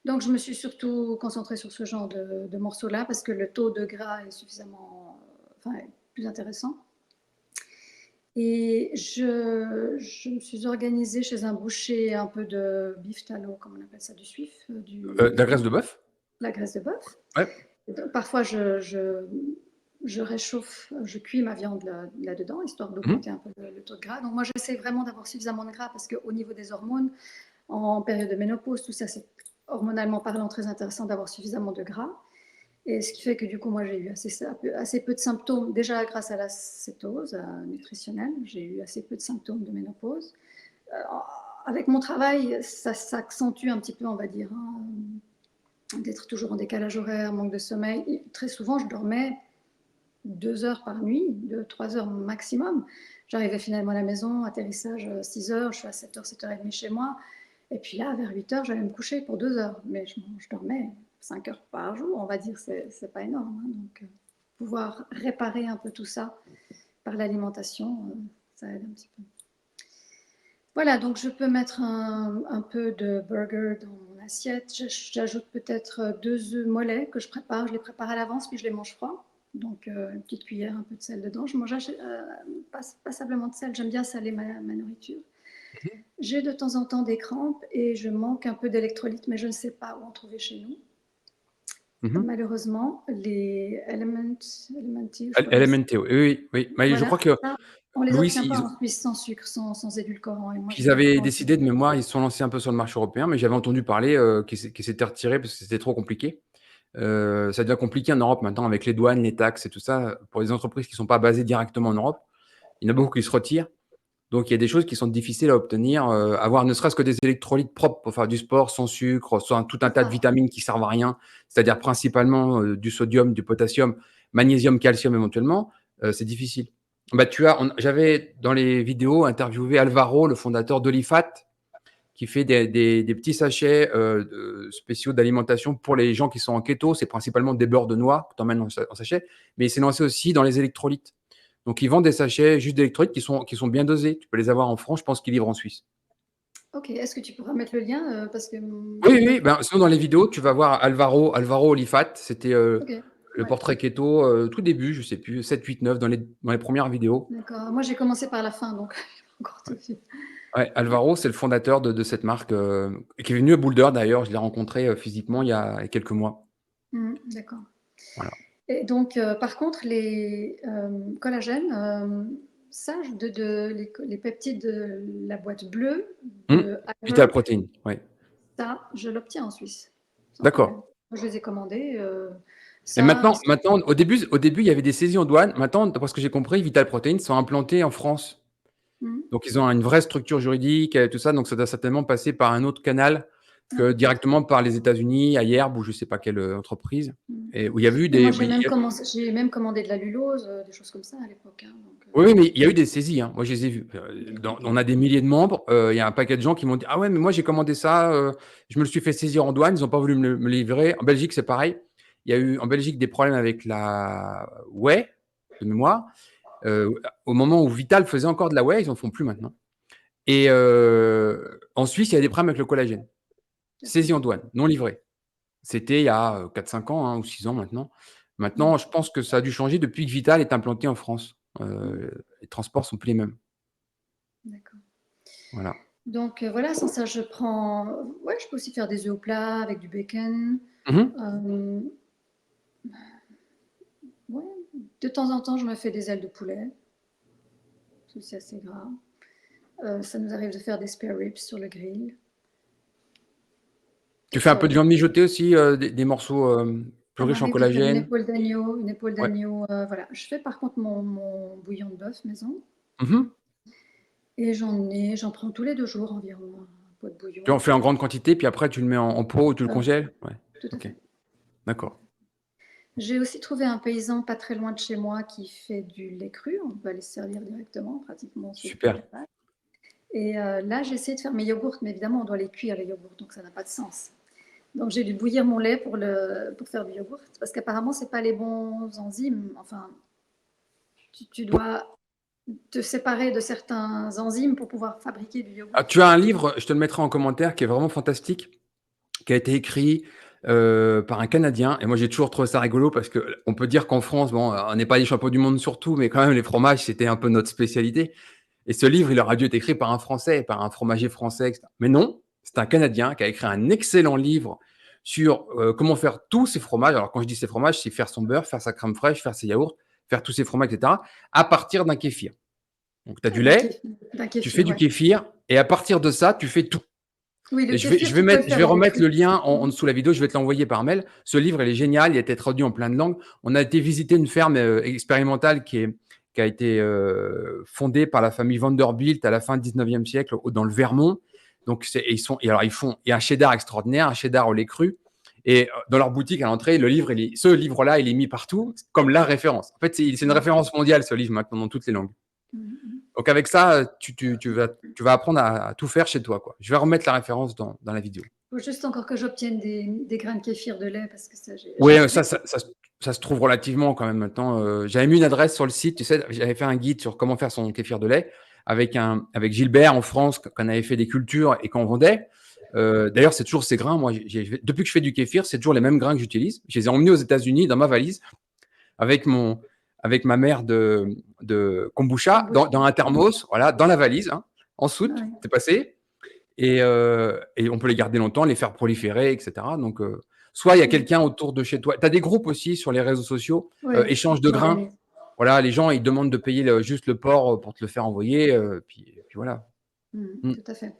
Donc je me suis surtout concentrée sur ce genre de morceaux-là parce que le taux de gras est suffisamment, enfin, est plus intéressant. Et je me suis organisée chez un boucher un peu de beeftallow, comme on appelle ça, du suif, De la graisse de bœuf? la graisse de bœuf. Ouais. Donc, parfois, je réchauffe, je cuis ma viande là-dedans, histoire Mmh. d'augmenter un peu le taux de gras. Donc moi, j'essaie vraiment d'avoir suffisamment de gras parce qu'au niveau des hormones, en période de ménopause, tout ça, c'est hormonalement parlant très intéressant d'avoir suffisamment de gras. Et ce qui fait que du coup, moi, j'ai eu assez peu de symptômes, déjà grâce à la cétose nutritionnelle, j'ai eu assez peu de symptômes de ménopause. Euh, Avec mon travail, ça s'accentue un petit peu, on va dire, hein, d'être toujours en décalage horaire, manque de sommeil. Et très souvent, je dormais 2 heures par nuit, 2, 3 heures maximum. J'arrivais finalement à la maison, atterrissage 6 heures, je suis à 7 heures, 7h30 chez moi. Et puis là, vers 8 heures, j'allais me coucher pour 2 heures. Mais je dormais 5 heures par jour, on va dire, c'est pas énorme. Hein. Donc, pouvoir réparer un peu tout ça par l'alimentation, ça aide un petit peu. Voilà, donc je peux mettre un peu de burger dans mon assiette. J'ajoute peut-être 2 œufs mollets que je prépare. Je les prépare à l'avance, puis je les mange froids. Donc une petite cuillère, un peu de sel dedans. Je mange passablement de sel. J'aime bien saler ma nourriture. J'ai de temps en temps des crampes et je manque un peu d'électrolytes, mais je ne sais pas où en trouver chez nous. Mmh. Malheureusement, les Elementi, je crois que LMNT, oui, oui, oui. Mais je voilà, crois que ça, on les Louis, obtient pas en Suisse sans sucre, sans édulcorant. Et moi, ils j'ai pas avaient trop envie décidé de mémoire, ils se sont lancés un peu sur le marché européen, mais j'avais entendu parler qu'ils s'étaient retirés parce que c'était trop compliqué. Ça devient compliqué en Europe maintenant avec les douanes, les taxes et tout ça. Pour les entreprises qui ne sont pas basées directement en Europe, il y en a beaucoup qui se retirent. Donc, il y a des choses qui sont difficiles à obtenir. Avoir ne serait-ce que des électrolytes propres pour faire du sport, sans sucre, sans tout un tas de ça. vitamines qui servent à rien, c'est-à-dire principalement du sodium, du potassium, magnésium, calcium éventuellement, c'est difficile. Bah, j'avais dans les vidéos interviewé Alvaro, le fondateur d'Olifat, qui fait des petits sachets spéciaux d'alimentation pour les gens qui sont en keto. C'est principalement des beurres de noix que tu emmènes en sachet, mais il s'est lancé aussi dans les électrolytes. Donc, ils vendent des sachets juste d'électrolytes qui sont bien dosés. Tu peux les avoir en France, je pense qu'ils livrent en Suisse. Ok, est-ce que tu pourras mettre le lien parce que Oui, j'ai pas oui, vu. ben, sinon dans les vidéos, tu vas voir Alvaro Olifat. C'était Ok, le ouais, portrait keto, tout début, je sais plus, 7, 8, 9, dans les premières vidéos. d'accord. Moi, j'ai commencé par la fin, donc encore tout vu. Ouais, Alvaro, c'est le fondateur de cette marque, qui est venu à Boulder d'ailleurs. Je l'ai rencontré physiquement il y a quelques mois. D'accord. Voilà. Et donc, par contre, les collagènes, ça, les peptides de la boîte bleue Hum, de Vital iWork, Protein, ouais. ça, je l'obtiens en Suisse, sans D'accord. problème. Moi, je les ai commandés. Et Ça, maintenant, au début, il y avait des saisies en douane. Maintenant, d'après ce que j'ai compris, Vital Protein sont implantés en France. hmm, Donc, ils ont une vraie structure juridique et tout ça. Donc, ça doit certainement passer par un autre canal ah, que peut-être. directement par les États-Unis, à Yerb ou je ne sais pas quelle entreprise. Hmm. Et où il y a eu Mais moi, des. j'ai même commandé de la lulose, des choses comme ça à l'époque. Hein, donc, Oui, oui, mais il y a eu des saisies. Hein. Moi, je les ai vues. ok. On a des milliers de membres. Il y a un paquet de gens qui m'ont dit ah ouais, mais moi, j'ai commandé ça. Je me le suis fait saisir en douane. Ils n'ont pas voulu me livrer. En Belgique, c'est pareil. Il y a eu en Belgique des problèmes avec la whey, de mémoire. Euh, Au moment où Vital faisait encore de la whey, ils n'en font plus maintenant. Et en Suisse, il y a des problèmes avec le collagène. D'accord. Saisie en douane, non livré. C'était il y a 4-5 ans hein, ou 6 ans maintenant. Hmm, Maintenant, je pense que ça a dû changer depuis que Vital est implanté en France. hmm, Les transports sont plus les mêmes. d'accord. Voilà. Donc voilà, sans ça, je prends. Ouais, je peux aussi faire des œufs au plat avec du bacon. Mhm. Euh, ouais. De temps en temps, je me fais des ailes de poulet. C'est aussi assez gras. Ça nous arrive de faire des spare ribs sur le grill. Tu Toutes fais un peu sortes de de. viande mijotée aussi, des morceaux plus Ça riches en m'arrive de faire collagène. une épaule Ouais. d'agneau. Voilà. Je fais par contre mon bouillon de bœuf maison. Mhm. Et j'en prends tous les 2 jours environ, un pot de Tu en bouillon. fais en grande quantité, puis après tu le mets en pot ou tu le Euh, congèles. Ouais. Tout à Ok. fait. D'accord. J'ai aussi trouvé un paysan pas très loin de chez moi qui fait du lait cru. On peut aller se servir directement, pratiquement sur le pied de la Super. table. Et là, j'ai essayé de faire mes yogourts, mais évidemment, on doit les cuire, les yogourts, donc ça n'a pas de sens. Donc, j'ai dû bouillir mon lait pour faire du yogourt, parce qu'apparemment, ce n'est pas les bons enzymes. Enfin, tu dois te séparer de certains enzymes pour pouvoir fabriquer du yogourt. Ah, tu as un livre, je te le mettrai en commentaire, qui est vraiment fantastique. qui a été écrit par un Canadien. Et moi, j'ai toujours trouvé ça rigolo parce qu'on peut dire qu'en France, bon, on n'est pas les champions du monde sur tout, mais quand même, les fromages, c'était un peu notre spécialité. Et ce livre, il aurait dû être écrit par un Français, par un fromager français, etc. Mais non, c'est un Canadien qui a écrit un excellent livre sur comment faire tous ces fromages. Alors, quand je dis ces fromages, c'est faire son beurre, faire sa crème fraîche, faire ses yaourts, faire tous ces fromages, etc., à partir d'un kéfir. Donc, tu as Ah, du lait, d'un tu fais kéfir, du ouais. kéfir, et à partir de ça, tu fais tout. Oui, le Et kéfir, tu peux le je vais faire en remettre cru. le lien en dessous de la vidéo, je vais te l'envoyer par mail. Ce livre, il est génial, il a été traduit en plein de langues. On a été visiter une ferme expérimentale qui a été fondée par la famille Vanderbilt à la fin du 19e siècle dans le Vermont. Donc, ils font un cheddar extraordinaire, un cheddar au lait cru. Et dans leur boutique à l'entrée, ce livre-là, il est mis partout comme la référence. En fait, c'est une référence mondiale, ce livre, maintenant, dans toutes les langues. Mhm. Donc avec ça, tu vas apprendre à tout faire chez toi, quoi. Je vais remettre la référence dans la vidéo. Faut juste encore que j'obtienne des grains de kéfir de lait parce que ça, Oui, j'ai plus. ça se trouve relativement quand même maintenant. J'avais mis une adresse sur le site, tu sais, j'avais fait un guide sur comment faire son kéfir de lait avec Gilbert en France, qu'on avait fait des cultures et qu'on vendait. D'ailleurs, c'est toujours ces grains. Moi, depuis que je fais du kéfir, c'est toujours les mêmes grains que j'utilise. Je les ai emmenés aux États-Unis dans ma valise avec avec ma mère de kombucha Kombucha. dans un thermos, voilà, dans la valise, hein, en soute, Ouais. c'est passé. Et on peut les garder longtemps, les faire proliférer, etc. Donc, soit il y a Oui, quelqu'un autour de chez toi. Tu as des groupes aussi sur les réseaux sociaux, ouais, échange de on grains. organise. Voilà, les gens, ils demandent de payer juste le port pour te le faire envoyer. Puis voilà. Mm. Tout à fait.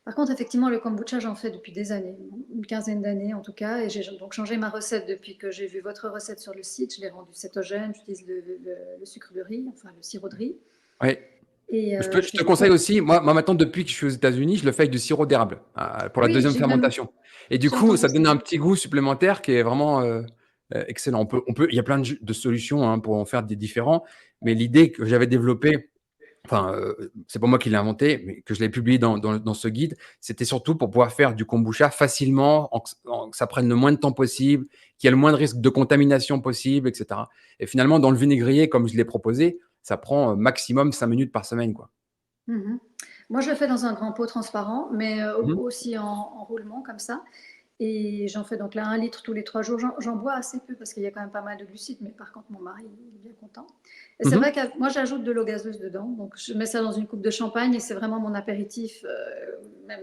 Par contre, effectivement, le kombucha, j'en fais depuis des années, une quinzaine d'années en tout cas, et j'ai donc changé ma recette depuis que j'ai vu votre recette sur le site. Je l'ai rendue cétogène, j'utilise le sucre de riz, enfin le sirop de riz, Ouais. et Je je fais te des conseille pots. aussi, moi maintenant, depuis que je suis aux États-Unis, je le fais avec du sirop d'érable pour la Oui, deuxième fermentation. Et du j'ai coup, entendu ça ça. donne un petit goût supplémentaire qui est vraiment excellent. Il y a plein de solutions pour en faire des différents, mais l'idée que j'avais développée, enfin, c'est pas moi qui l'ai inventé, mais que je l'ai publié dans ce guide, c'était surtout pour pouvoir faire du kombucha facilement, que ça prenne le moins de temps possible, qu'il y ait le moins de risque de contamination possible, etc. Et finalement, dans le vinaigrier, comme je l'ai proposé, ça prend maximum 5 minutes par semaine, quoi. Mhm. Moi, je le fais dans un grand pot transparent, mais Mhm. aussi en roulement comme ça. Et j'en fais donc là 1 litre tous les 3 jours. J'en bois assez peu parce qu'il y a quand même pas mal de glucides, mais par contre, mon mari il est bien content. Et c'est vrai Mhm. que moi, j'ajoute de l'eau gazeuse dedans. Donc, je mets ça dans une coupe de champagne et c'est vraiment mon apéritif, même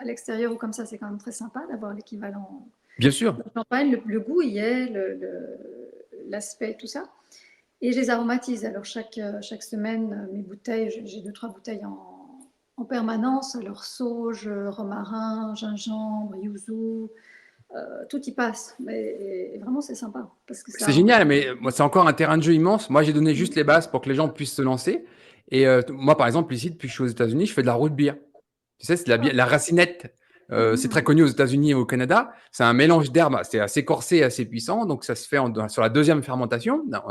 à l'extérieur ou comme ça, c'est quand même très sympa d'avoir l'équivalent Bien sûr. de champagne. Le goût y est, l'aspect, tout ça. Et je les aromatise. Alors, chaque semaine, mes bouteilles, j'ai 2, 3 bouteilles en permanence. Alors, sauge, romarin, gingembre, yuzu, tout y passe. Et vraiment, c'est sympa parce que ça C'est aromatise. génial, mais moi, c'est encore un terrain de jeu immense. Moi, j'ai donné juste les bases pour que les gens puissent se lancer. Et moi, par exemple, ici, depuis que je suis aux États-Unis, je fais de la root beer. Tu sais, c'est de Ah, la racinette. C'est très mhm. connu aux États-Unis et au Canada. C'est un mélange d'herbes. C'est assez corsé, assez puissant. Donc, ça se fait sur la deuxième fermentation. Non,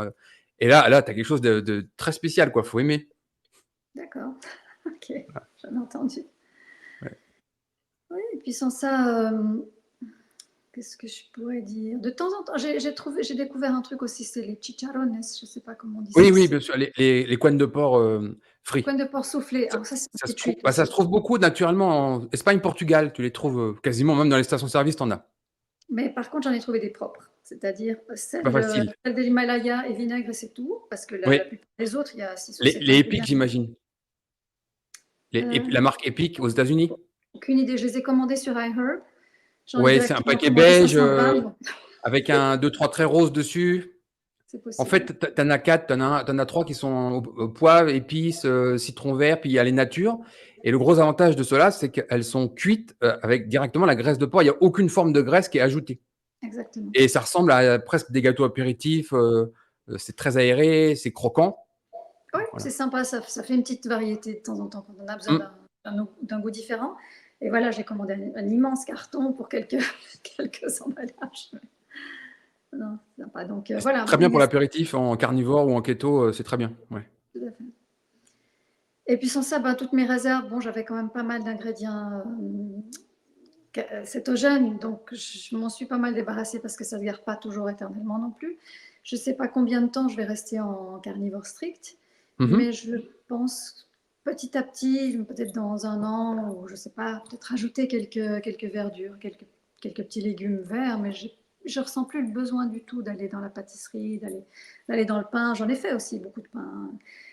et là, tu as quelque chose de très spécial, quoi. Faut aimer. D'accord. Ok, j'en ai entendu. Ouais. Oui, et puis sans ça, qu'est-ce que je pourrais dire? De temps en temps, j'ai découvert un truc aussi, c'est les chicharrones. Je ne sais pas comment on dit ça Oui, oui, ici. bien sûr. Les couennes de porc frits. Coin de porc soufflé. Alors ça, c'est une petite treat Ça se aussi. trouve beaucoup naturellement en Espagne, Portugal. Tu les trouves quasiment même dans les stations-service, t'en as. Mais par contre, j'en ai trouvé des propres. C'est-à-dire C'est pas facile. celle de l'Himalaya et vinaigre, c'est tout. Parce que la Oui. plupart des autres, il y a 6 ou 7 Les épiques, ingrédients. j'imagine. Euh, La marque Epic aux États-Unis. Aucune idée. Je les ai commandés sur iHerb. J'en ai Ouais, c'est un directement paquet commandé beige 500 grammes. Donc avec un deux trois traits roses dessus. c'est En possible. fait, t'en as quatre, t'en as trois qui sont au poivre, épices, citron vert, puis il y a les natures. Et le gros avantage de cela, c'est qu'elles sont cuites avec directement la graisse de porc. Il n'y a aucune forme de graisse qui est ajoutée. Exactement. Et ça ressemble à presque des gâteaux apéritifs. C'est très aéré, c'est croquant. Oui, Voilà. c'est sympa. Ça fait une petite variété de temps en temps quand on a besoin Mm. d'un goût différent. Et voilà, j'ai commandé un immense carton pour quelques, quelques emballages. Non, c'est sympa. Donc C'est voilà. très bien pour l'apéritif en carnivore ou en keto, c'est très bien. Ouais. Tout à fait. Et puis sans ça, ben, toutes mes réserves, bon, j'avais quand même pas mal d'ingrédients cétogènes, donc je m'en suis pas mal débarrassée parce que ça ne se garde pas toujours éternellement non plus. Je ne sais pas combien de temps je vais rester en carnivore strict, mais Mhm. je pense petit à petit, peut-être dans un an, ou je ne sais pas, peut-être rajouter quelques verdures, quelques quelques petits légumes verts, mais je ressens plus le besoin du tout d'aller dans la pâtisserie, d'aller dans le pain. J'en ai fait aussi beaucoup de pain.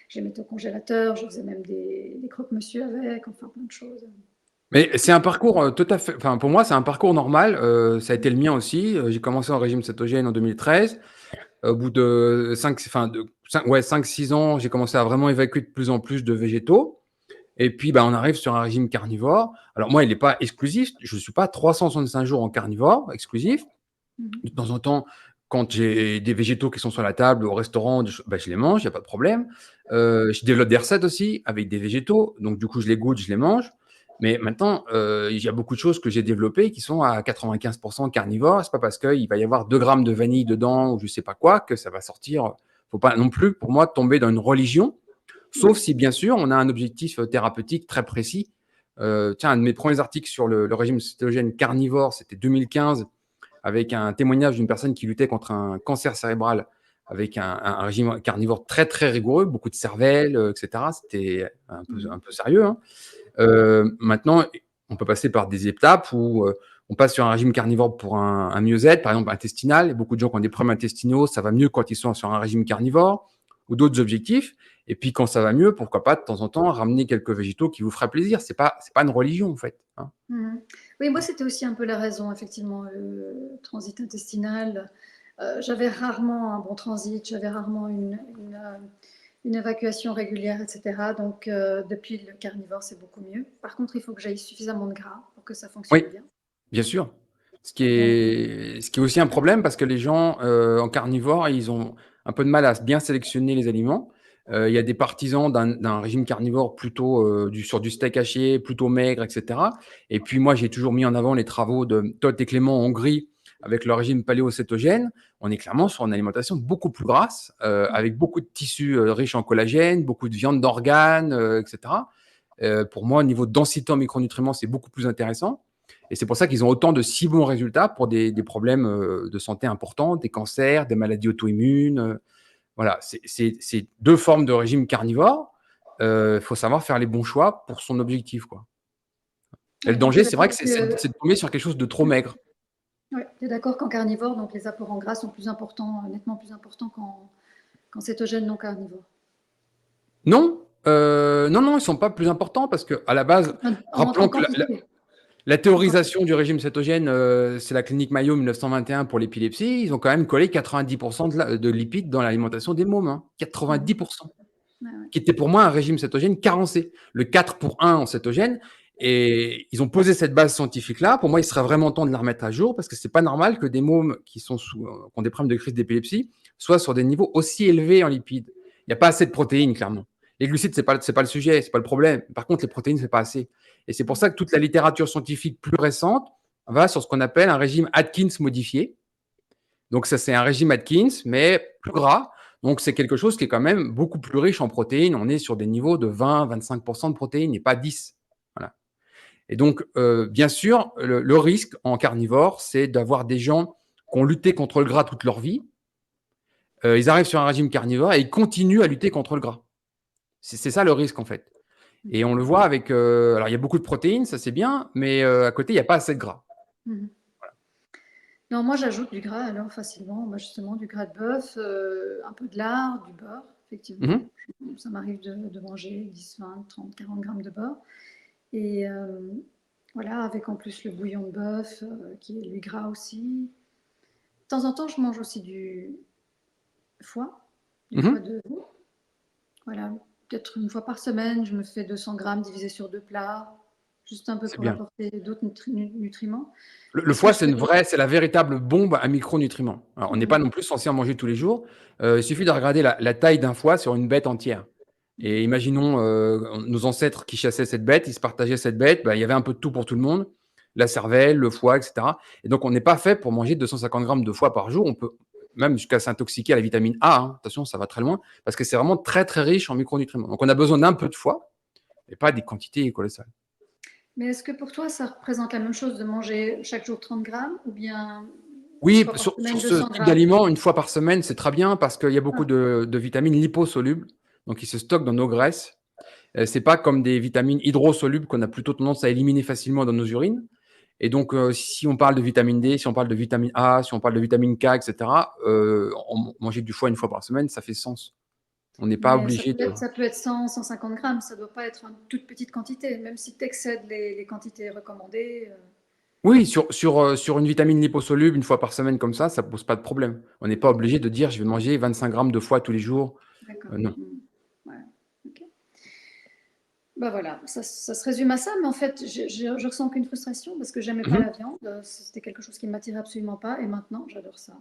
Je les mettais au congélateur, je faisais même des croque-monsieur avec, enfin plein de choses. Mais c'est un parcours tout à fait. Enfin, pour moi, c'est un parcours normal. Ça a été le mien aussi. J'ai commencé en régime cétogène en 2013. Au bout de 5-6 ans, j'ai commencé à vraiment évacuer de plus en plus de végétaux. Et puis, bah, on arrive sur un régime carnivore. Alors, moi, il n'est pas exclusif. Je ne suis pas 365 jours en carnivore exclusif. De temps en temps, quand j'ai des végétaux qui sont sur la table au restaurant, bah, je les mange, il n'y a pas de problème. Je développe des recettes aussi avec des végétaux. Donc, du coup, je les goûte, je les mange. Mais maintenant, il y a beaucoup de choses que j'ai développées qui sont à 95% carnivores. Ce n'est pas parce qu'il va y avoir 2 grammes de vanille dedans ou je ne sais pas quoi que ça va sortir. Il ne faut pas non plus, pour moi, tomber dans une religion. Sauf si, bien sûr, on a un objectif thérapeutique très précis. Tiens, un de mes premiers articles sur le régime cétogène carnivore, c'était 2015, avec un témoignage d'une personne qui luttait contre un cancer cérébral avec un régime carnivore très, très rigoureux, beaucoup de cervelle, etc. C'était un peu sérieux. Hein. Maintenant, on peut passer par des étapes où on passe sur un régime carnivore pour un mieux-être, par exemple intestinal. Il y a beaucoup de gens qui ont des problèmes intestinaux, ça va mieux quand ils sont sur un régime carnivore ou d'autres objectifs. Et puis quand ça va mieux, pourquoi pas de temps en temps ramener quelques végétaux qui vous feraient plaisir. C'est pas une religion en fait. Hein. Oui, moi c'était aussi un peu la raison, effectivement, le transit intestinal. J'avais rarement un bon transit, j'avais rarement une évacuation régulière, etc. Donc depuis le carnivore, c'est beaucoup mieux. Par contre, il faut que j'aille suffisamment de gras pour que ça fonctionne Oui, bien. bien sûr. Ce qui est aussi un problème parce que les gens en carnivore, ils ont un peu de mal à bien sélectionner les aliments. Il y a des partisans d'un régime carnivore plutôt sur du steak haché, plutôt maigre, etc. Et puis moi, j'ai toujours mis en avant les travaux de Todt et Clément en Hongrie avec le régime paléocétogène. On est clairement sur une alimentation beaucoup plus grasse, avec beaucoup de tissus riches en collagène, beaucoup de viande d'organes, etc. Pour moi, au niveau de densité en micronutriments, c'est beaucoup plus intéressant. Et c'est pour ça qu'ils ont autant de si bons résultats pour des problèmes de santé importants, des cancers, des maladies auto-immunes. Voilà, c'est 2 formes de régime carnivore. Il faut savoir faire les bons choix pour son objectif, quoi. Et le Ouais, donc tu es danger, c'est vrai que d'accord c'est que... de tomber sur quelque chose de trop maigre. Ouais, tu es d'accord qu'en carnivore, donc les apports en gras sont plus importants, nettement plus importants qu'en cétogène non carnivore. Non, non, ils ne sont pas plus importants parce qu'à la base, En rappelons que quantité. la En quantité. théorisation du régime cétogène, c'est la clinique Mayo 1921 pour l'épilepsie. Ils ont quand même collé 90% de lipides dans l'alimentation des mômes. Hein. 90%. Ouais, ouais. Qui était pour moi un régime cétogène carencé. Le 4 pour 1 en cétogène. Et ils ont posé cette base scientifique-là. Pour moi, il serait vraiment temps de la remettre à jour parce que c'est pas normal que des mômes qui ont des problèmes de crise d'épilepsie soient sur des niveaux aussi élevés en lipides. Il n'y a pas assez de protéines, clairement. Les glucides, c'est pas le sujet, c'est pas le problème. Par contre, les protéines, c'est pas assez. Et c'est pour ça que toute la littérature scientifique plus récente va sur ce qu'on appelle un régime Atkins modifié. Donc ça, c'est un régime Atkins, mais plus gras. Donc c'est quelque chose qui est quand même beaucoup plus riche en protéines. On est sur des niveaux de 20-25% de protéines et pas 10. Voilà. Et donc, bien sûr, le risque en carnivore, c'est d'avoir des gens qui ont lutté contre le gras toute leur vie. Ils arrivent sur un régime carnivore et ils continuent à lutter contre le gras. C'est ça le risque en fait. Et on le voit avec... alors il y a beaucoup de protéines, ça c'est bien, mais à côté, il n'y a pas assez de gras. Mhm. Non, moi j'ajoute du gras alors facilement, moi, justement du gras de bœuf, un peu de lard, du beurre, effectivement. Ça m'arrive de manger 10, 20, 30, 40 grammes de beurre. Et voilà, avec en plus le bouillon de bœuf, qui est lui gras aussi. De temps en temps, je mange aussi du foie, du foie de veau. Voilà, peut-être une fois par semaine, je me fais 200 grammes divisé sur 2 plats, juste un peu C'est pour bien. apporter d'autres nutriments. Le Et ce que foie, je fais... c'est la véritable bombe à micronutriments. Alors, on n'est pas non plus censé en manger tous les jours. Il suffit de regarder la taille d'un foie sur une bête entière. Et imaginons nos ancêtres qui chassaient cette bête, ils se partageaient cette bête, bah, il y avait un peu de tout pour tout le monde, la cervelle, le foie, etc. Et donc, on n'est pas fait pour manger 250 grammes de foie par jour. On peut même jusqu'à s'intoxiquer à la vitamine A. Hein. Attention, ça va très loin, parce que c'est vraiment très, très riche en micronutriments. Donc, on a besoin d'un peu de foie, et pas des quantités colossales. Mais est-ce que pour toi, ça représente la même chose de manger chaque jour 30 grammes ou bien une Oui, fois par sur semaine ce 200 type grammes? d'aliment, une fois par semaine, c'est très bien parce qu'il y a beaucoup Ah, de vitamines liposolubles, donc qui se stockent dans nos graisses. C'est pas comme des vitamines hydrosolubles qu'on a plutôt tendance à éliminer facilement dans nos urines. Et donc, si on parle de vitamine D, si on parle de vitamine A, si on parle de vitamine K, etc., manger du foie une fois par semaine, ça fait sens. On n'est pas Mais obligé de... ça peut être 100, 150 grammes, ça ne doit pas être une toute petite quantité, même si tu excèdes les quantités recommandées. Oui, sur une vitamine liposoluble, une fois par semaine comme ça ne pose pas de problème. On n'est pas obligé de dire je vais manger 25 grammes de foie tous les jours. D'accord. Non. Ouais. Ok. Bah voilà, ça se résume à ça, mais en fait, je ressens qu'une frustration parce que j'aimais pas la viande. C'était quelque chose qui ne m'attirait absolument pas, et maintenant, j'adore ça.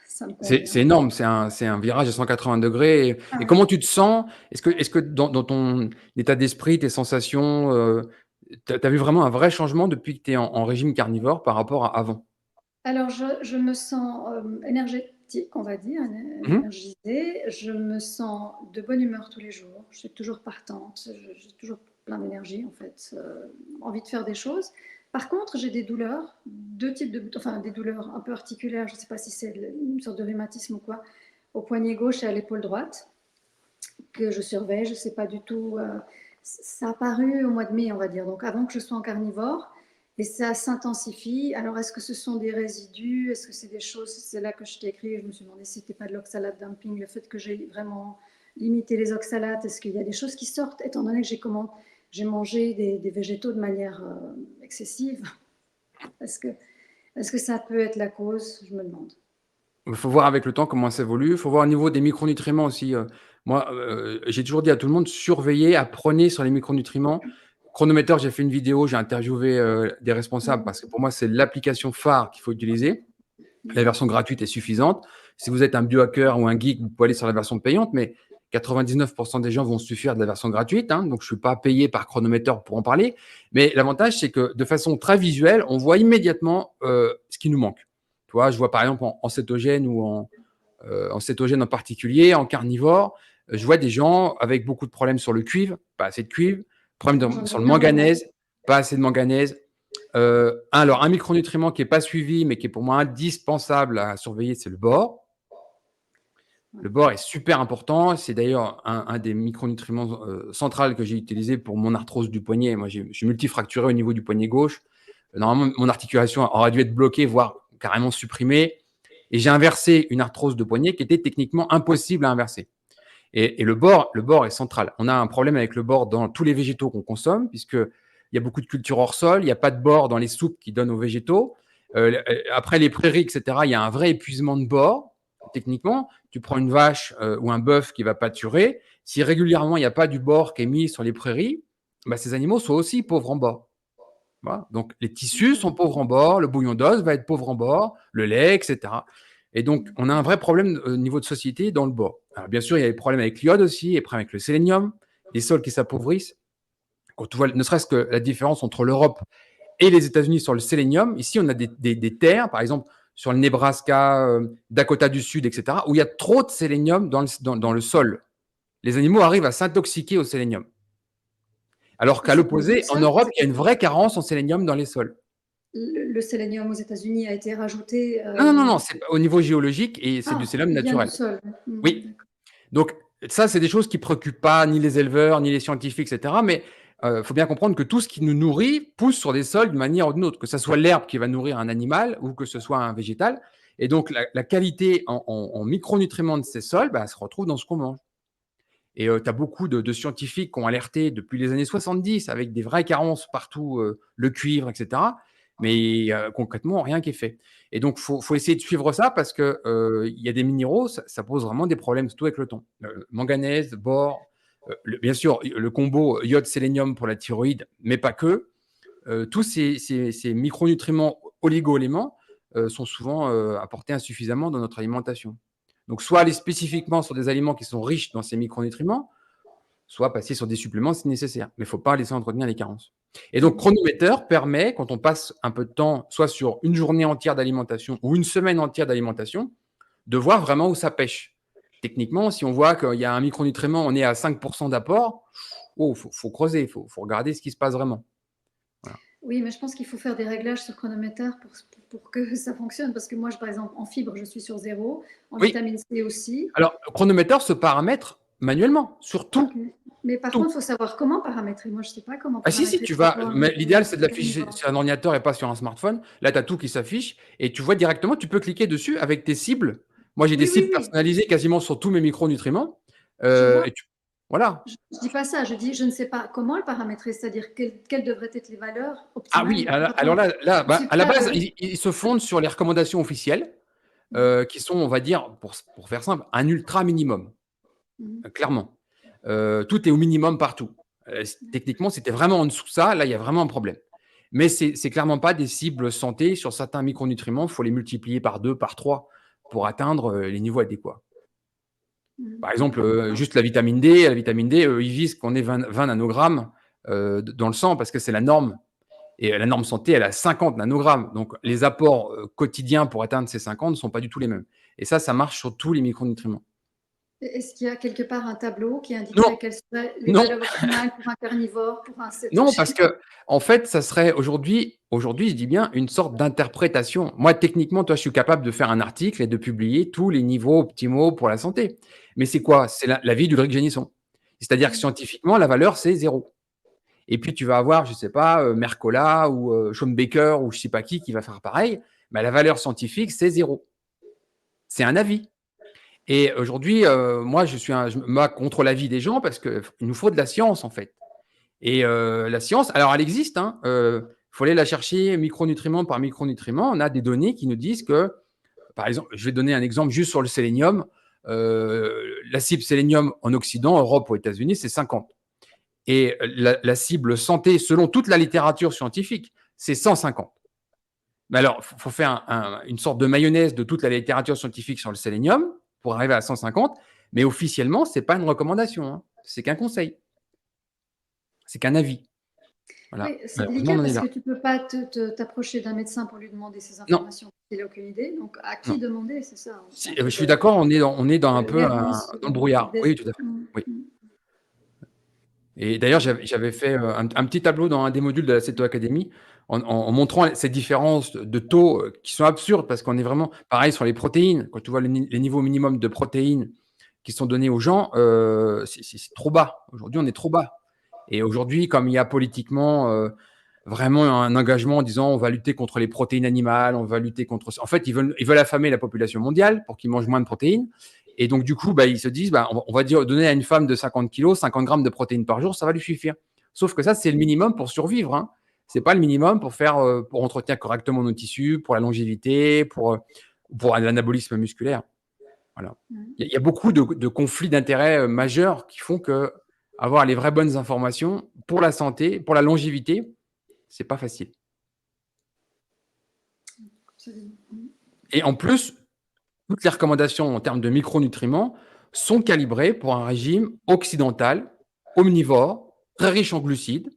Ça me convient. C'est énorme, c'est un virage à 180 degrés. Et comment tu te sens? Est-ce que dans ton état d'esprit, tes sensations, tu as vu vraiment un vrai changement depuis que tu es en régime carnivore par rapport à avant? Alors, je me sens énergétique, on va dire, Mhm. énergisée. Je me sens de bonne humeur tous les jours. Je suis toujours partante. J'ai toujours plein d'énergie, en fait, envie de faire des choses. Par contre, j'ai des douleurs, deux types enfin des douleurs un peu articulaires. Je ne sais pas si c'est une sorte de rhumatisme ou quoi, au poignet gauche et à l'épaule droite, que je surveille. Je ne sais pas du tout. Ça a apparu au mois de mai, on va dire, donc avant que je sois en carnivore. Et ça s'intensifie. Alors, est-ce que ce sont des résidus? Est-ce que c'est des choses? C'est là que je t'ai écrit. Je me suis demandé si c'était pas de l'oxalate dumping, le fait que j'ai vraiment limité les oxalates. Est-ce qu'il y a des choses qui sortent, étant donné que j'ai mangé des végétaux de manière excessive? Est-ce que ça peut être la cause? Je me demande. Il faut voir avec le temps comment ça évolue. Il faut voir au niveau des micronutriments aussi. Moi, j'ai toujours dit à tout le monde, surveillez, apprenez sur les micronutriments. Chronomètre, j'ai fait une vidéo, j'ai interviewé des responsables parce que pour moi, c'est l'application phare qu'il faut utiliser. La version gratuite est suffisante. Si vous êtes un biohacker ou un geek, vous pouvez aller sur la version payante, mais 99% des gens vont suffire de la version gratuite. Donc, je ne suis pas payé par Chronomètre pour en parler. Mais l'avantage, c'est que de façon très visuelle, on voit immédiatement ce qui nous manque. Tu vois, je vois par exemple en cétogène ou en cétogène en particulier, en carnivore, je vois des gens avec beaucoup de problèmes sur le cuivre, pas assez de cuivre, problème J'en ai sur le aucun problème. manganèse, pas assez de manganèse. Alors, un micronutriment qui n'est pas suivi, mais qui est pour moi indispensable à surveiller, c'est le bore. Le bore est super important. C'est d'ailleurs un des micronutriments centrales que j'ai utilisé pour mon arthrose du poignet. Moi, je suis multifracturé au niveau du poignet gauche. Normalement, mon articulation aurait dû être bloquée, voire carrément supprimée. Et j'ai inversé une arthrose de poignet qui était techniquement impossible à inverser. Et le bore est central. On a un problème avec le bore dans tous les végétaux qu'on consomme, puisqu'il y a beaucoup de cultures hors sol. Il n'y a pas de bore dans les soupes qui donnent aux végétaux. Après les prairies, etc., il y a un vrai épuisement de bore. Techniquement, tu prends une vache ou un bœuf qui va pâturer. Si régulièrement, il n'y a pas du bore qui est mis sur les prairies, bah, ces animaux sont aussi pauvres en bore. Voilà. Donc, les tissus sont pauvres en bore, le bouillon d'os va être pauvre en bord, le lait, etc. Et donc, on a un vrai problème au niveau de société dans le bord. Alors, bien sûr, il y a des problèmes avec l'iode aussi, et problèmes avec le sélénium, les sols qui s'appauvrissent. Quand tu vois, ne serait-ce que la différence entre l'Europe et les États-Unis sur le sélénium, ici, on a des terres, par exemple, sur le Nebraska, Dakota du Sud, etc., où il y a trop de sélénium dans le sol. Les animaux arrivent à s'intoxiquer au sélénium. Alors Et qu'à c'est pas dû l'opposé, en ça? Europe, il y a une vraie carence en sélénium dans les sols. Le sélénium aux États-Unis a été rajouté. Non, c'est au niveau géologique et c'est du sélénium Il vient du naturel. sol. Oui. D'accord. Donc, ça, c'est des choses qui ne préoccupent pas ni les éleveurs, ni les scientifiques, etc. Mais il faut bien comprendre que tout ce qui nous nourrit pousse sur des sols d'une manière ou d'une autre, que ce soit l'herbe qui va nourrir un animal ou que ce soit un végétal. Et donc, la qualité en micronutriments de ces sols se retrouve dans ce qu'on mange. Et tu as beaucoup de scientifiques qui ont alerté depuis les années 70 avec des vraies carences partout, le cuivre, etc. Mais concrètement, rien qui est fait. Et donc, faut essayer de suivre ça parce qu'il y a des minéraux, ça pose vraiment des problèmes, surtout avec le temps. Manganèse, bore, bien sûr, le combo iode-sélénium pour la thyroïde, mais pas que. Tous ces micronutriments oligo-éléments sont souvent apportés insuffisamment dans notre alimentation. Donc, soit aller spécifiquement sur des aliments qui sont riches dans ces micronutriments, soit passer sur des suppléments si nécessaire. Mais il ne faut pas laisser entretenir les carences. Et donc, Chronomètre permet, quand on passe un peu de temps, soit sur une journée entière d'alimentation ou une semaine entière d'alimentation, de voir vraiment où ça pêche. Techniquement, si on voit qu'il y a un micronutriment, on est à 5% d'apport, faut creuser, faut regarder ce qui se passe vraiment. Voilà. Oui, mais je pense qu'il faut faire des réglages sur chronomètre pour que ça fonctionne. Parce que moi, par exemple, en fibre, je suis sur 0. En Oui. vitamine C aussi. Alors, Chronomètre, ce paramètre, manuellement, sur tout. Ok. Mais par Tout. contre, il faut savoir comment paramétrer. Moi, je ne sais pas comment Ah si, paramétrer tu par vas. rapport à Mais l'idéal, c'est de mon l'afficher carnivore. sur un ordinateur et pas sur un smartphone. Là, tu as tout qui s'affiche et tu vois directement, tu peux cliquer dessus avec tes cibles. Moi, j'ai des Oui, oui, cibles oui, personnalisées quasiment sur tous mes micronutriments. je vois. Et voilà. Je ne dis pas ça, je dis je ne sais pas comment le paramétrer, c'est-à-dire quelles devraient être les valeurs Ah oui, optimales par alors rapport. là, Je bah, suis à la pas base, ils se fondent sur les recommandations officielles, Mhm, qui sont, on va dire, pour faire simple, un ultra minimum, mhm. clairement. Tout est au minimum partout. Techniquement, c'était vraiment en dessous de ça, là, il y a vraiment un problème. Mais c'est clairement pas des cibles santé. Sur certains micronutriments, il faut les multiplier par 2, par 3 pour atteindre les niveaux adéquats. Par exemple, D'accord. juste la vitamine D, ils visent qu'on ait 20 nanogrammes dans le sang parce que c'est la norme. Et la norme santé, elle a 50 nanogrammes. Donc, les apports quotidiens pour atteindre ces 50 ne sont pas du tout les mêmes. Et ça marche sur tous les micronutriments. Est-ce qu'il y a quelque part un tableau qui Non, indiquerait quelles seraient les non, valeurs optimales pour un carnivore, pour un non, parce cétogène? que en fait, ça serait aujourd'hui, je dis bien une sorte d'interprétation. Moi, techniquement, toi, je suis capable de faire un article et de publier tous les niveaux optimaux pour la santé. Mais c'est quoi? C'est la vie d'Ulrich Génisson. C'est-à-dire que scientifiquement, la valeur, c'est zéro. Et puis, tu vas avoir, je sais pas, Mercola ou Sean Baker ou je sais pas qui va faire pareil. Mais la valeur scientifique, c'est zéro. C'est un avis. Et aujourd'hui, moi, je me bats contre l'avis des gens parce qu'il nous faut de la science, en fait. Et la science, alors elle existe, hein, faut aller la chercher micronutriment par micronutriment. On a des données qui nous disent que, par exemple, je vais donner un exemple juste sur le sélénium. La cible sélénium en Occident, Europe ou États-Unis, c'est 50. Et la cible santé, selon toute la littérature scientifique, c'est 150. Mais alors, il faut faire une sorte de mayonnaise de toute la littérature scientifique sur le sélénium pour arriver à 150. Mais officiellement, ce n'est pas une recommandation, hein, c'est qu'un conseil, c'est qu'un avis. Oui, Voilà. c'est Malheureusement, délicat on en est parce que là. tu ne peux pas t'approcher d'un médecin pour lui demander ces Non, informations. Il n'a aucune idée. Donc, à qui non. demander, c'est ça. C'est un Je peu suis d'accord, on est dans un peu l'errance dans le brouillard. Oui, tout à fait. Oui. Et d'ailleurs, j'avais fait un petit tableau dans un des modules de la CETO Academy en montrant ces différences de taux qui sont absurdes parce qu'on est vraiment pareil sur les protéines. Quand tu vois les niveaux minimums de protéines qui sont donnés aux gens, c'est trop bas. Aujourd'hui, on est trop bas. Et aujourd'hui, comme il y a politiquement vraiment un engagement en disant on va lutter contre les protéines animales, on va lutter contre. En fait, ils veulent affamer la population mondiale pour qu'ils mangent moins de protéines. Et donc, du coup, bah, ils se disent bah, on va dire, donner à une femme de 50 kilos 50 grammes de protéines par jour, ça va lui suffire. Sauf que ça, c'est le minimum pour survivre. Hein. Ce n'est pas le minimum pour entretenir correctement nos tissus, pour la longévité, pour l'anabolisme musculaire. Voilà. Il y a beaucoup de conflits d'intérêts majeurs qui font que avoir les vraies bonnes informations pour la santé, pour la longévité, c'est pas facile. Et en plus, toutes les recommandations en termes de micronutriments sont calibrées pour un régime occidental, omnivore, très riche en glucides.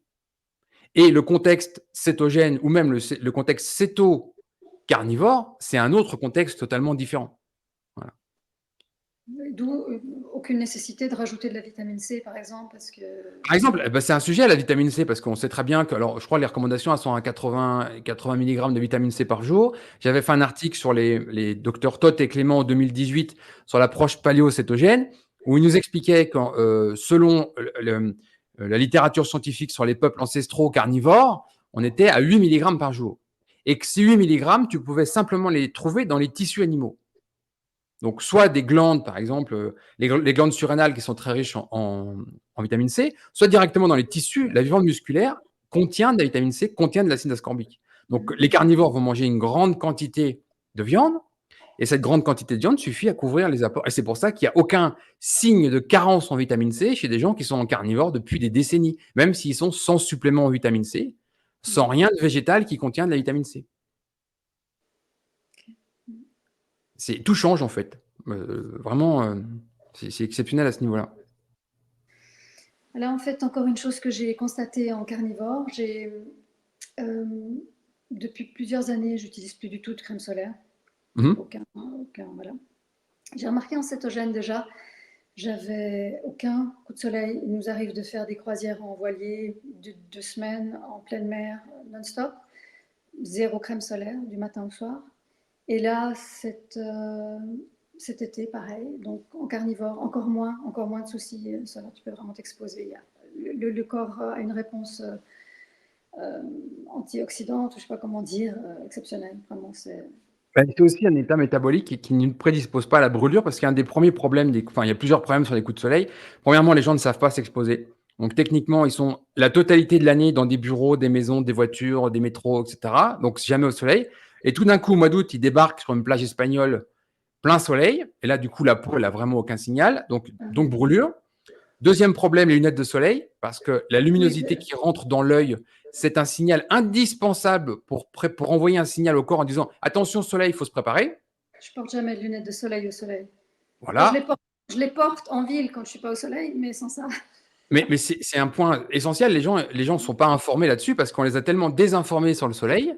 Et le contexte cétogène ou même le contexte céto-carnivore, c'est un autre contexte totalement différent. Voilà. D'où aucune nécessité de rajouter de la vitamine C, par exemple, parce que. Par exemple, c'est un sujet, la vitamine C, parce qu'on sait très bien que, alors, je crois que les recommandations elles sont à 80 mg de vitamine C par jour. J'avais fait un article sur les docteurs Toth et Clément en 2018 sur l'approche paléocétogène, où ils nous expliquaient que selon la littérature scientifique sur les peuples ancestraux carnivores, on était à 8 mg par jour. Et que ces 8 mg, tu pouvais simplement les trouver dans les tissus animaux. Donc, soit des glandes, par exemple, les glandes surrénales qui sont très riches en vitamine C, soit directement dans les tissus, la viande musculaire contient de la vitamine C, contient de l'acide ascorbique. Donc, les carnivores vont manger une grande quantité de viande, et cette grande quantité de viande suffit à couvrir les apports. Et c'est pour ça qu'il n'y a aucun signe de carence en vitamine C chez des gens qui sont en carnivore depuis des décennies, même s'ils sont sans supplément en vitamine C, sans rien de végétal qui contient de la vitamine C. Tout change en fait. Vraiment, c'est exceptionnel à ce niveau-là. Là, en fait, encore une chose que j'ai constatée en carnivore, euh, depuis plusieurs années, j'utilise plus du tout de crème solaire. Mhm. Voilà. J'ai remarqué en cétogène déjà, j'avais aucun coup de soleil. Il nous arrive de faire des croisières en voilier de 2 semaines en pleine mer, non-stop. Zéro crème solaire du matin au soir. Et là, cet été, pareil. Donc en carnivore, encore moins de soucis. Ça, là, tu peux vraiment t'exposer. Le corps a une réponse antioxydante, ou je sais pas comment dire, exceptionnelle. Vraiment, c'est... Bah, c'est aussi un état métabolique qui ne prédispose pas à la brûlure parce qu'un des premiers problèmes, enfin, il y a plusieurs problèmes sur les coups de soleil. Premièrement, les gens ne savent pas s'exposer. Donc, techniquement, ils sont la totalité de l'année dans des bureaux, des maisons, des voitures, des métros, etc. Donc, jamais au soleil. Et tout d'un coup, au mois d'août, ils débarquent sur une plage espagnole plein soleil. Et là, du coup, la peau, elle a vraiment aucun signal. Donc brûlure. Deuxième problème, les lunettes de soleil, parce que la Oui, luminosité qui rentre dans l'œil, c'est un signal indispensable pour envoyer un signal au corps en disant attention soleil, il faut se préparer. je porte jamais de lunettes de soleil au soleil. Enfin, Voilà. je les porte en ville quand je suis pas au soleil, mais sans ça. Mais c'est un point essentiel. Les gens ne sont pas informés là-dessus parce qu'on les a tellement désinformés sur le soleil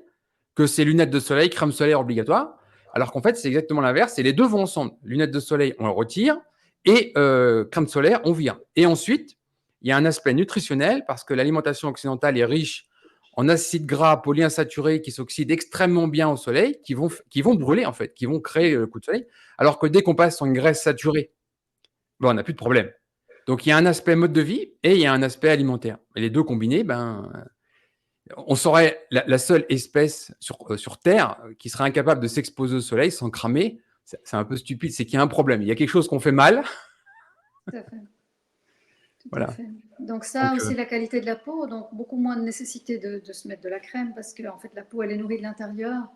que c'est lunettes de soleil, crème solaire obligatoire. Alors qu'en fait, c'est exactement l'inverse. Et les deux vont ensemble. Lunettes de soleil, on le retire. Et crème solaire, on vient. Et ensuite, il y a un aspect nutritionnel parce que l'alimentation occidentale est riche en acides gras polyinsaturés qui s'oxydent extrêmement bien au soleil, qui vont brûler en fait, qui vont créer le coup de soleil. Alors que dès qu'on passe sur une graisse saturée, bon, on n'a plus de problème. Donc il y a un aspect mode de vie et il y a un aspect alimentaire. Et les deux combinés, on serait la seule espèce sur Terre qui serait incapable de s'exposer au soleil sans cramer. C'est un peu stupide, c'est qu'il y a un problème. Il y a quelque chose qu'on fait mal. Tout à fait. Tout à Voilà. fait. Donc Donc, ça aussi, la qualité de la peau, donc beaucoup moins de nécessité de se mettre de la crème parce que en fait la peau elle est nourrie de l'intérieur.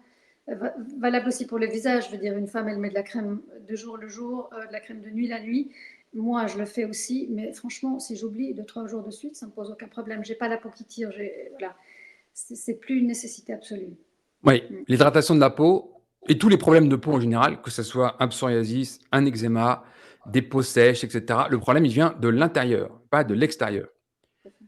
Valable aussi pour le visage. Je veux dire, une femme elle met de la crème de jour le jour, de la crème de nuit la nuit. Moi je le fais aussi, mais franchement si j'oublie 2 3 jours de suite, ça me pose aucun problème. J'ai pas la peau qui tire. Voilà, c'est plus une nécessité absolue. oui, Mm. l'hydratation de la peau et tous les problèmes de peau en général, que ce soit un psoriasis, un eczéma, des peaux sèches, etc. Le problème, il vient de l'intérieur, pas de l'extérieur.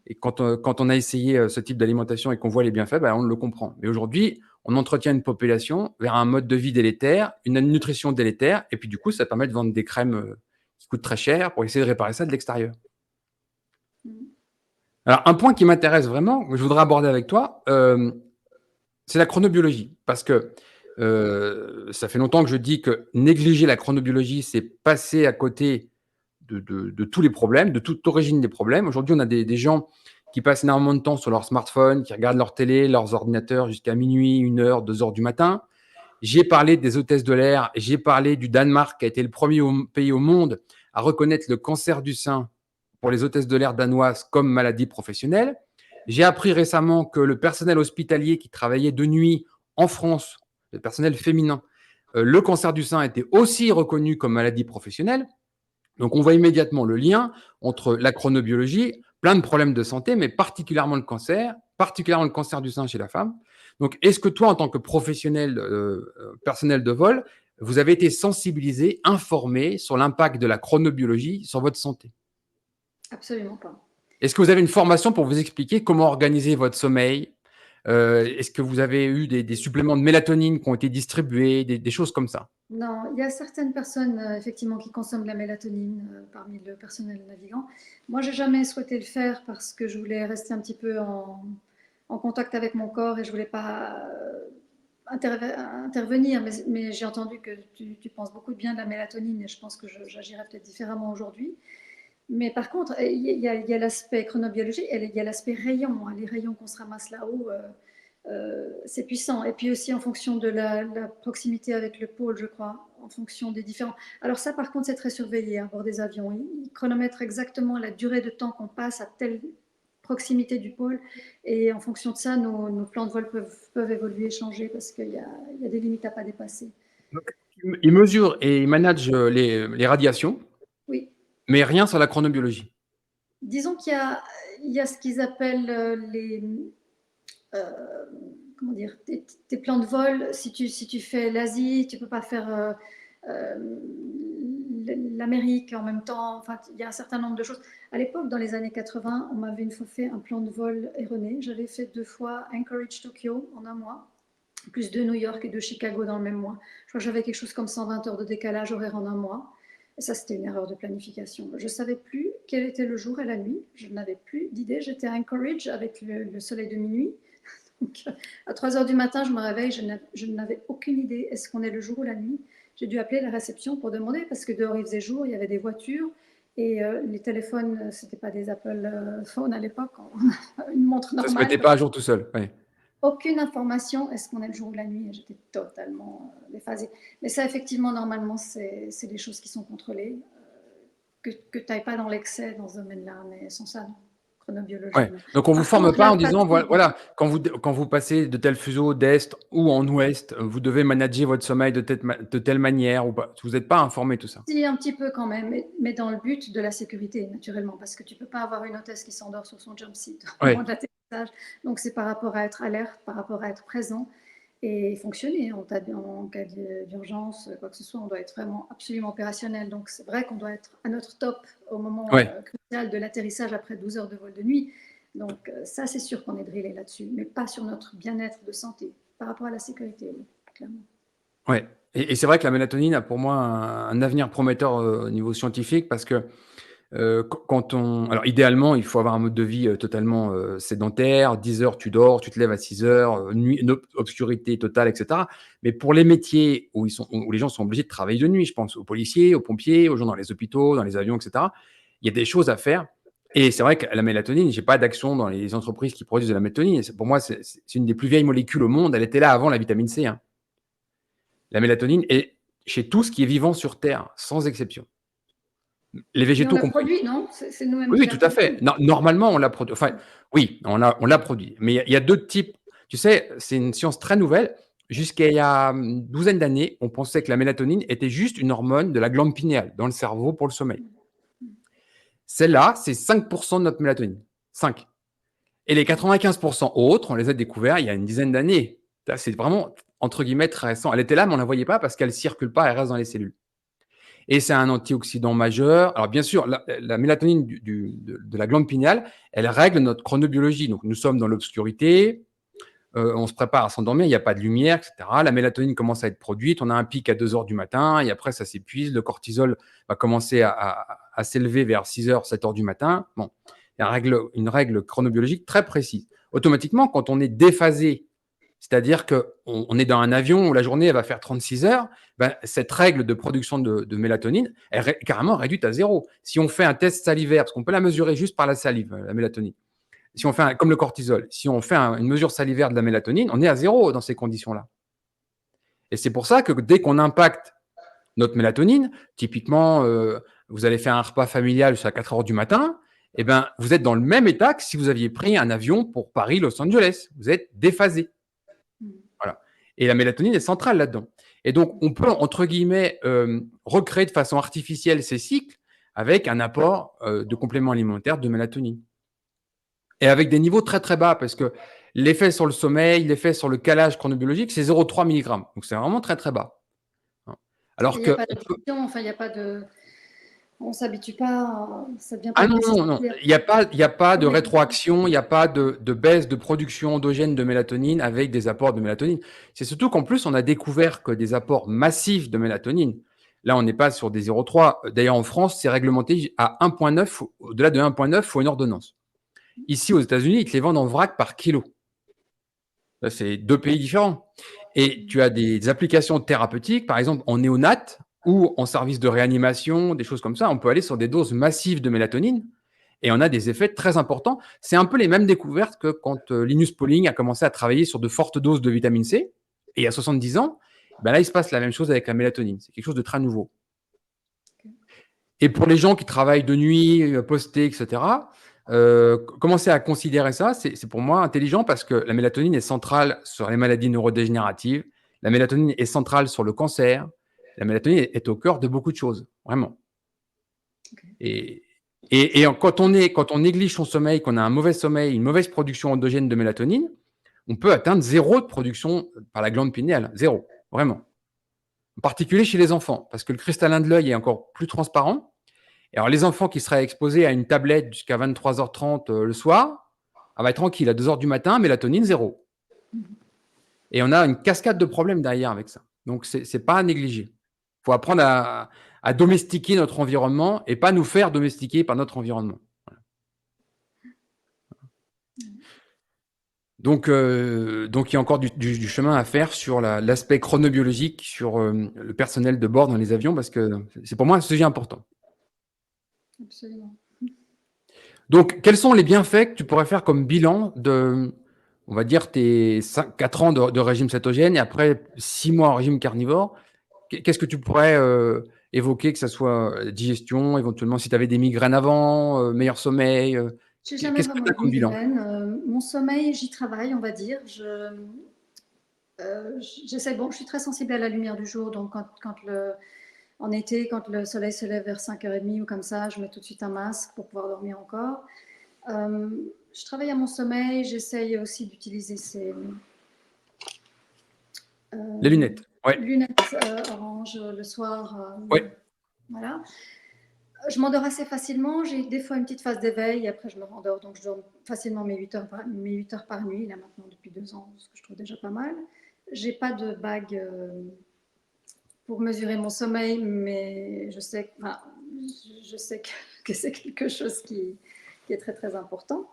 Et quand on a essayé ce type d'alimentation et qu'on voit les bienfaits, on le comprend. Mais aujourd'hui, on entretient une population vers un mode de vie délétère, une nutrition délétère, et puis du coup, ça permet de vendre des crèmes qui coûtent très cher pour essayer de réparer ça de l'extérieur. Mm. Alors, un point qui m'intéresse vraiment, que je voudrais aborder avec toi, c'est la chronobiologie. Parce que ça fait longtemps que je dis que négliger la chronobiologie, c'est passer à côté de tous les problèmes, de toute origine des problèmes. Aujourd'hui, on a des gens qui passent énormément de temps sur leur smartphone, qui regardent leur télé, leurs ordinateurs jusqu'à minuit, 1 heure, 2 heures du matin. J'ai parlé des hôtesses de l'air, j'ai parlé du Danemark, qui a été le premier pays au monde à reconnaître le cancer du sein pour les hôtesses de l'air danoises comme maladie professionnelle. J'ai appris récemment que le personnel hospitalier qui travaillait de nuit en France, le personnel féminin, le cancer du sein était aussi reconnu comme maladie professionnelle. Donc, on voit immédiatement le lien entre la chronobiologie, plein de problèmes de santé, mais particulièrement le cancer du sein chez la femme. Donc, est-ce que toi, en tant que professionnel personnel de vol, vous avez été sensibilisé, informé sur l'impact de la chronobiologie sur votre santé? Absolument pas. Est-ce que vous avez une formation pour vous expliquer comment organiser votre sommeil? Est-ce que vous avez eu des suppléments de mélatonine qui ont été distribués, des choses comme ça? Non, il y a certaines personnes effectivement qui consomment de la mélatonine parmi le personnel navigant. Moi, j'ai jamais souhaité le faire parce que je voulais rester un petit peu en contact avec mon corps et je voulais pas intervenir. Mais j'ai entendu que tu penses beaucoup de bien de la mélatonine et je pense que j'agirais peut-être différemment aujourd'hui. Mais par contre, il y a l'aspect chronobiologie et il y a l'aspect rayon, hein. Les rayons qu'on se ramasse là-haut, c'est puissant. Et puis aussi en fonction de la proximité avec le pôle, je crois, en fonction des différents. Alors ça, par contre, c'est très surveillé à bord des avions. Ils chronomètrent exactement la durée de temps qu'on passe à telle proximité du pôle. Et en fonction de ça, nos plans de vol peuvent évoluer, changer, parce qu'il y a des limites à ne pas dépasser. Donc, ils mesurent et ils managent les radiations, Oui. mais rien sur la chronobiologie. Disons qu'il y a ce qu'ils appellent les euh, comment dire, tes plans de vol. Si tu fais l'Asie, tu peux pas faire l'Amérique en même temps. Enfin, il y a un certain nombre de choses. À l'époque, dans les années 80, on m'avait une fois fait un plan de vol erroné. J'avais fait 2 fois Anchorage, Tokyo en un mois, plus de New York et de Chicago dans le même mois. Je crois que j'avais quelque chose comme 120 heures de décalage horaire en un mois. Et ça, c'était une erreur de planification. Je ne savais plus quel était le jour et la nuit. Je n'avais plus d'idée. J'étais à Anchorage avec le soleil de minuit. Donc, à 3 heures du matin, je me réveille, je n'avais aucune idée. Est-ce qu'on est le jour ou la nuit? j'ai dû appeler la réception pour demander, parce que dehors il faisait jour, il y avait des voitures, et les téléphones, c'était pas des Apple phones à l'époque, une montre Ça se normale. mettait pas à jour tout seul. Ouais. Aucune information, est-ce qu'on est le jour ou la nuit? J'étais totalement déphasée. Mais ça, effectivement, normalement, c'est des choses qui sont contrôlées. Que tu n'ailles pas dans l'excès dans ce domaine-là, mais sans ça, non. Chronobiologie, Ouais. non. Donc, on ne vous Par forme contre, pas la en disant, fatigue, voilà, quand vous passez de tel fuseau d'Est ou en Ouest, vous devez manager votre sommeil de telle manière ou pas. Vous n'êtes pas informé tout ça. si, un petit peu quand même, mais dans le but de la sécurité, naturellement, parce que tu ne peux pas avoir une hôtesse qui s'endort sur son jump seat au moment Ouais. de l'atterrissage. Donc, c'est par rapport à être alerte, par rapport à être présent et fonctionner en cas d'urgence, quoi que ce soit. On doit être vraiment absolument opérationnel. Donc, c'est vrai qu'on doit être à notre top au moment Ouais. crucial de l'atterrissage après 12 heures de vol de nuit. Donc, ça, c'est sûr qu'on est drillé là-dessus, mais pas sur notre bien-être de santé. Par rapport à la sécurité, oui, clairement. Ouais. Et c'est vrai que la mélatonine a pour moi un avenir prometteur au niveau scientifique parce que quand on. Alors, idéalement, il faut avoir un mode de vie totalement sédentaire. 10 heures, tu dors, tu te lèves à 6 heures, nuit, obscurité totale, etc. Mais pour les métiers où les gens sont obligés de travailler de nuit, je pense aux policiers, aux pompiers, aux gens dans les hôpitaux, dans les avions, etc., il y a des choses à faire. Et c'est vrai que la mélatonine, je n'ai pas d'action dans les entreprises qui produisent de la mélatonine. Pour moi, c'est une des plus vieilles molécules au monde. Elle était là avant la vitamine C. Hein. La mélatonine est chez tout ce qui est vivant sur Terre, sans exception. Les Mais on végétaux la compris. produit, non? C'est nous-mêmes Oui, qui oui, la tout à fait. produisons. Normalement, on l'a produit. Enfin, oui, on l'a produit. Mais il y a deux types. Tu sais, c'est une science très nouvelle. Jusqu'à il y a une douzaine d'années, on pensait que la mélatonine était juste une hormone de la glande pinéale dans le cerveau pour le sommeil. Celle-là, c'est 5% de notre mélatonine. 5. Et les 95% autres, on les a découverts il y a une dizaine d'années. C'est vraiment, entre guillemets, très récent. Elle était là, mais on ne la voyait pas parce qu'elle ne circule pas, elle reste dans les cellules. Et c'est un antioxydant majeur. Alors, bien sûr, la mélatonine de la glande pinéale, elle règle notre chronobiologie. Donc, nous sommes dans l'obscurité, on se prépare à s'endormir, il n'y a pas de lumière, etc. La mélatonine commence à être produite, on a un pic à 2 heures du matin, et après, ça s'épuise. Le cortisol va commencer à s'élever vers 6 heures, 7 heures du matin. Bon, il y a une règle chronobiologique très précise. Automatiquement, quand on est déphasé, c'est-à-dire qu'on est dans un avion où la journée elle va faire 36 heures, ben, cette règle de production de mélatonine est carrément réduite à zéro. Si on fait un test salivaire, parce qu'on peut la mesurer juste par la salive, la mélatonine, si on fait comme le cortisol, si on fait une mesure salivaire de la mélatonine, on est à zéro dans ces conditions-là. Et c'est pour ça que dès qu'on impacte notre mélatonine, typiquement, vous allez faire un repas familial jusqu'à 4 heures du matin, eh ben, vous êtes dans le même état que si vous aviez pris un avion pour Paris-Los Angeles. Vous êtes déphasé. Voilà. Et la mélatonine est centrale là-dedans. Et donc, on peut, entre guillemets, recréer de façon artificielle ces cycles avec un apport de compléments alimentaires de mélatonine. Et avec des niveaux très, très bas, parce que l'effet sur le sommeil, l'effet sur le calage chronobiologique, c'est 0,3 mg. Donc, c'est vraiment très, très bas. Alors Il n'y a que pas d'addiction, enfin, il n'y a pas de. On ne s'habitue pas, ça ne devient pas Ah une non, non, non. nécessité. Il n'y a pas de rétroaction, il n'y a pas de baisse de production endogène de mélatonine avec des apports de mélatonine. C'est surtout qu'en plus, on a découvert que des apports massifs de mélatonine, là, on n'est pas sur des 0,3. D'ailleurs, en France, c'est réglementé à 1,9. Au-delà de 1,9, il faut une ordonnance. Ici, aux États-Unis, ils te les vendent en vrac par kilo. Là, c'est deux pays différents. Et tu as des applications thérapeutiques, par exemple en néonate ou en service de réanimation, des choses comme ça. On peut aller sur des doses massives de mélatonine et on a des effets très importants. C'est un peu les mêmes découvertes que quand Linus Pauling a commencé à travailler sur de fortes doses de vitamine C. Et il y a 70 ans, ben là, il se passe la même chose avec la mélatonine. C'est quelque chose de très nouveau. Et pour les gens qui travaillent de nuit, postés, etc., commencer à considérer ça, c'est pour moi intelligent parce que la mélatonine est centrale sur les maladies neurodégénératives, la mélatonine est centrale sur le cancer, la mélatonine est au cœur de beaucoup de choses, vraiment. Et, quand on néglige son sommeil, qu'on a un mauvais sommeil, une mauvaise production endogène de mélatonine, on peut atteindre zéro de production par la glande pinéale, zéro, vraiment. En particulier chez les enfants, parce que le cristallin de l'œil est encore plus transparent. Et alors, les enfants qui seraient exposés à une tablette jusqu'à 23h30 le soir, on va être tranquille. À 2h du matin, mélatonine, zéro. Et on a une cascade de problèmes derrière avec ça. Donc, ce n'est pas à négliger. Il faut apprendre à domestiquer notre environnement et pas nous faire domestiquer par notre environnement. Voilà. Donc, il y a encore du chemin à faire sur l'aspect chronobiologique, sur le personnel de bord dans les avions, parce que c'est pour moi un sujet important. Absolument. Donc, quels sont les bienfaits que tu pourrais faire comme bilan de, on va dire, tes 4 ans de régime cétogène et après 6 mois en régime carnivore? Qu'est-ce que tu pourrais évoquer, que ce soit digestion, éventuellement si tu avais des migraines avant, meilleur sommeil, J'ai jamais qu'est-ce que vraiment tu as eu de comme bilan? migraine. Mon sommeil, j'y travaille, on va dire. J'essaie, bon, je suis très sensible à la lumière du jour, donc en été, quand le soleil se lève vers 5h30 ou comme ça, je mets tout de suite un masque pour pouvoir dormir encore. Je travaille à mon sommeil, j'essaye aussi d'utiliser ces Les lunettes. Ouais, lunettes orange le soir. ouais. Voilà. Je m'endors assez facilement, j'ai des fois une petite phase d'éveil, et après je me rendors, donc je dors facilement mes 8 heures par nuit, là maintenant depuis 2 ans, ce que je trouve déjà pas mal. J'ai pas de bague pour mesurer mon sommeil, mais je sais, enfin, je sais que c'est quelque chose qui est très très important.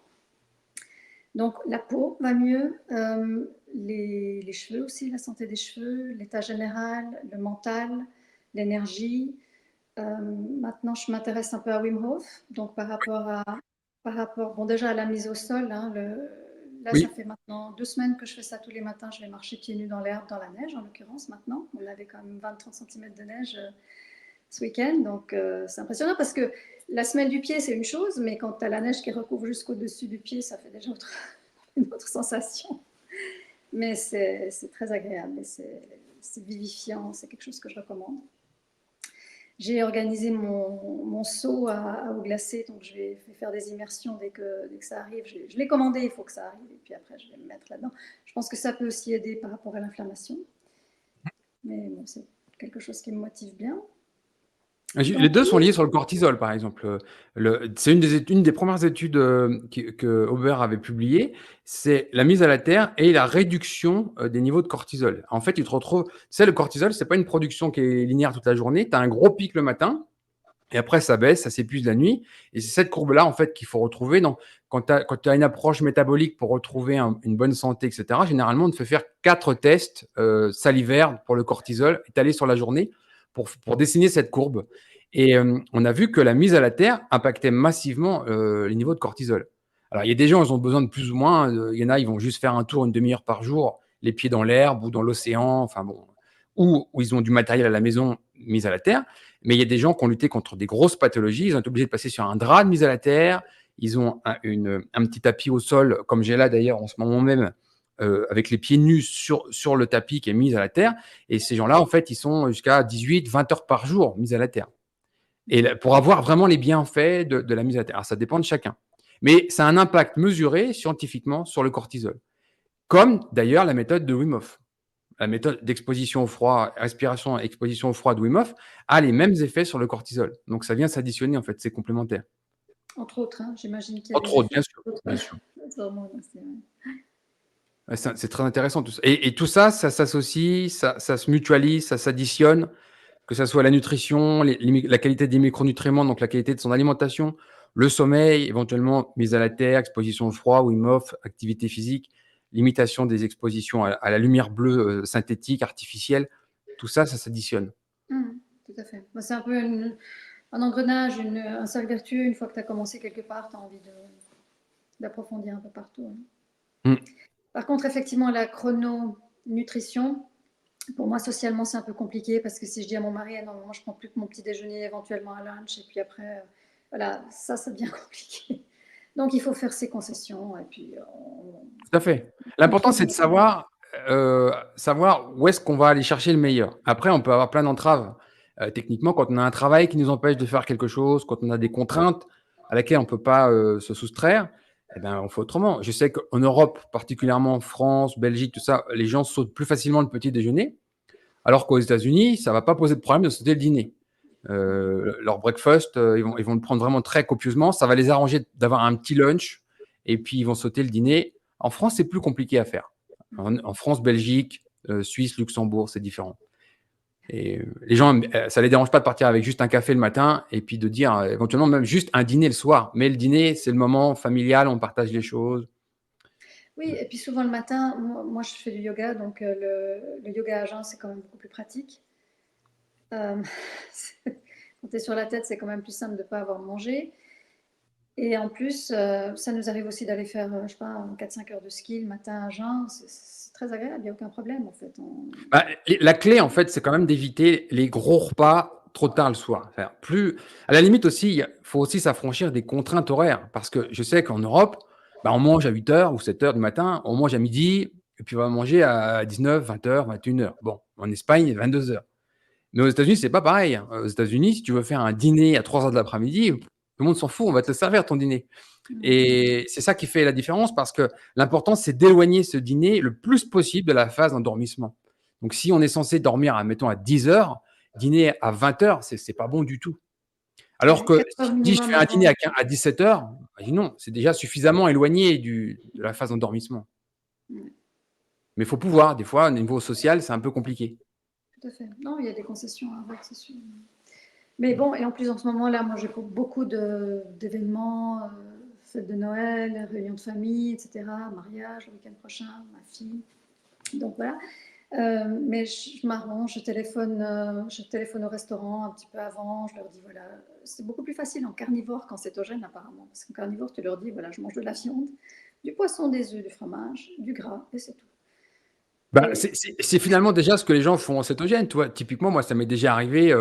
Donc la peau va mieux, les cheveux aussi, la santé des cheveux, l'état général, le mental, l'énergie. Maintenant, je m'intéresse un peu à Wim Hof, donc bon, déjà à la mise au sol, hein, là, ça Oui. fait maintenant 2 semaines que je fais ça tous les matins. Je vais marcher pieds nus dans l'herbe, dans la neige, en l'occurrence, maintenant. On avait quand même 20-30 cm de neige ce week-end, donc c'est impressionnant parce que la semelle du pied, c'est une chose, mais quand tu as la neige qui recouvre jusqu'au-dessus du pied, ça fait déjà une autre sensation. Mais c'est très agréable et c'est vivifiant, c'est quelque chose que je recommande. J'ai organisé mon saut à eau glacée, donc je vais faire des immersions dès que ça arrive. Je l'ai commandé, il faut que ça arrive, et puis après je vais me mettre là-dedans. Je pense que ça peut aussi aider par rapport à l'inflammation, mais bon, c'est quelque chose qui me motive bien. Les Donc deux oui, sont liés sur le cortisol, par exemple. C'est une des premières études que Aubert avait publiées, c'est la mise à la terre et la réduction des niveaux de cortisol. En fait, tu te retrouves, c'est le cortisol, c'est pas une production qui est linéaire toute la journée. Tu as un gros pic le matin, et après, ça baisse, ça s'épuise la nuit. Et c'est cette courbe-là, en fait, qu'il faut retrouver. Donc, quand tu as une approche métabolique pour retrouver une bonne santé, etc., généralement, on te fait faire 4 tests salivaires pour le cortisol, étalés sur la journée, pour dessiner cette courbe. Et on a vu que la mise à la terre impactait massivement les niveaux de cortisol. Alors, il y a des gens, ils ont besoin de plus ou moins. Il y en a, ils vont juste faire un tour une demi-heure par jour, les pieds dans l'herbe ou dans l'océan, enfin bon, ou ils ont du matériel à la maison mis à la terre. Mais il y a des gens qui ont lutté contre des grosses pathologies. Ils ont été obligés de passer sur un drap de mise à la terre. Ils ont un petit tapis au sol, comme j'ai là d'ailleurs en ce moment même, avec les pieds nus sur le tapis qui est mis à la terre. Et ces gens-là, en fait, ils sont jusqu'à 18, 20 heures par jour mis à la terre. Et là, pour avoir vraiment les bienfaits de la mise à la terre. Alors, ça dépend de chacun. Mais ça a un impact mesuré scientifiquement sur le cortisol. Comme d'ailleurs la méthode de Wim Hof. La méthode d'exposition au froid, respiration, exposition au froid de Wim Hof a les mêmes effets sur le cortisol. Donc, ça vient s'additionner, en fait, c'est complémentaire. entre autres, hein, j'imagine qu'il y a Entre des autres, effets bien sûr. d'autres Bien sûr. hormones aussi, ouais. Ouais, c'est très intéressant tout ça. Et tout ça, ça s'associe, ça se mutualise, ça s'additionne, que ce soit la nutrition, la qualité des micronutriments, donc la qualité de son alimentation, le sommeil, éventuellement mise à la terre, exposition au froid, Wim Hof, activité physique, limitation des expositions à la lumière bleue synthétique, artificielle. Tout ça, ça s'additionne. Tout à fait. Moi, c'est un peu un engrenage, un cercle vertueux. Une fois que tu as commencé quelque part, tu as envie d'approfondir un peu partout, hein. Mm. Par contre, effectivement, la chrononutrition, pour moi, socialement, c'est un peu compliqué parce que si je dis à mon mari, ah non, moi, je prends plus que mon petit déjeuner, éventuellement un lunch, et puis après, voilà, ça devient compliqué. Donc, il faut faire ses concessions, et puis Tout à fait. on L'important, trouve. c'est de savoir où est-ce qu'on va aller chercher le meilleur. Après, on peut avoir plein d'entraves. Techniquement, quand on a un travail qui nous empêche de faire quelque chose, quand on a des contraintes à laquelle on ne peut pas se soustraire, eh ben, on fait autrement. Je sais qu'en Europe, particulièrement en France, Belgique, tout ça, les gens sautent plus facilement le petit déjeuner, alors qu'aux États-Unis, ça ne va pas poser de problème de sauter le dîner. Leur breakfast, ils vont le prendre vraiment très copieusement. Ça va les arranger d'avoir un petit lunch et puis ils vont sauter le dîner. En France, c'est plus compliqué à faire. En France, Belgique, Suisse, Luxembourg, c'est différent. Et les gens, ça les dérange pas de partir avec juste un café le matin et puis de dire éventuellement même juste un dîner le soir. Mais le dîner, c'est le moment familial, on partage les choses. Oui, et puis souvent le matin, moi je fais du yoga, donc le yoga à jeun, c'est quand même beaucoup plus pratique. Euh, Quand tu es sur la tête, c'est quand même plus simple de ne pas avoir mangé. Et en plus, ça nous arrive aussi d'aller faire, je sais pas, 4-5 heures de ski le matin à jeun. C'est très agréable, il n'y a aucun problème en fait. Bah, la clé, en fait, c'est quand même d'éviter les gros repas trop tard le soir. Enfin, à la limite aussi, il faut aussi s'affranchir des contraintes horaires. Parce que je sais qu'en Europe, bah, on mange à 8 heures ou 7 heures du matin, on mange à midi, et puis on va manger à 19, 20 heures, 21 heures. Bon, en Espagne, 22 heures. Mais aux États-Unis, c'est pas pareil, hein. Aux États-Unis, si tu veux faire un dîner à 3 heures de l'après-midi, tout le monde s'en fout, on va te le servir ton dîner. Et c'est ça qui fait la différence parce que l'important, c'est d'éloigner ce dîner le plus possible de la phase d'endormissement. Donc, si on est censé dormir, mettons, à 10 heures, dîner à 20 heures, c'est pas bon du tout. Alors Ouais, que 4 si heures tu dis je minimum fais un dîner avant. à 17 heures, bah, dis non, c'est déjà suffisamment éloigné de la phase d'endormissement. Ouais, Mais il faut pouvoir, des fois, au niveau social, c'est un peu compliqué. tout à fait. Non, il y a des concessions à avoir, c'est sûr. Mais bon, et en plus en ce moment-là, moi j'ai beaucoup d'événements, fêtes de Noël, réunions de famille, etc., mariage le week-end prochain, ma fille. Donc voilà. Mais je m'arrange, je téléphone au restaurant un petit peu avant, je leur dis voilà, c'est beaucoup plus facile en carnivore qu'en cétogène apparemment, parce qu'en carnivore tu leur dis voilà, je mange de la viande, du poisson, des œufs, du fromage, du gras, et c'est tout. Bah, Et c'est finalement déjà ce que les gens font en cétogène. Tu vois, typiquement, moi, ça m'est déjà arrivé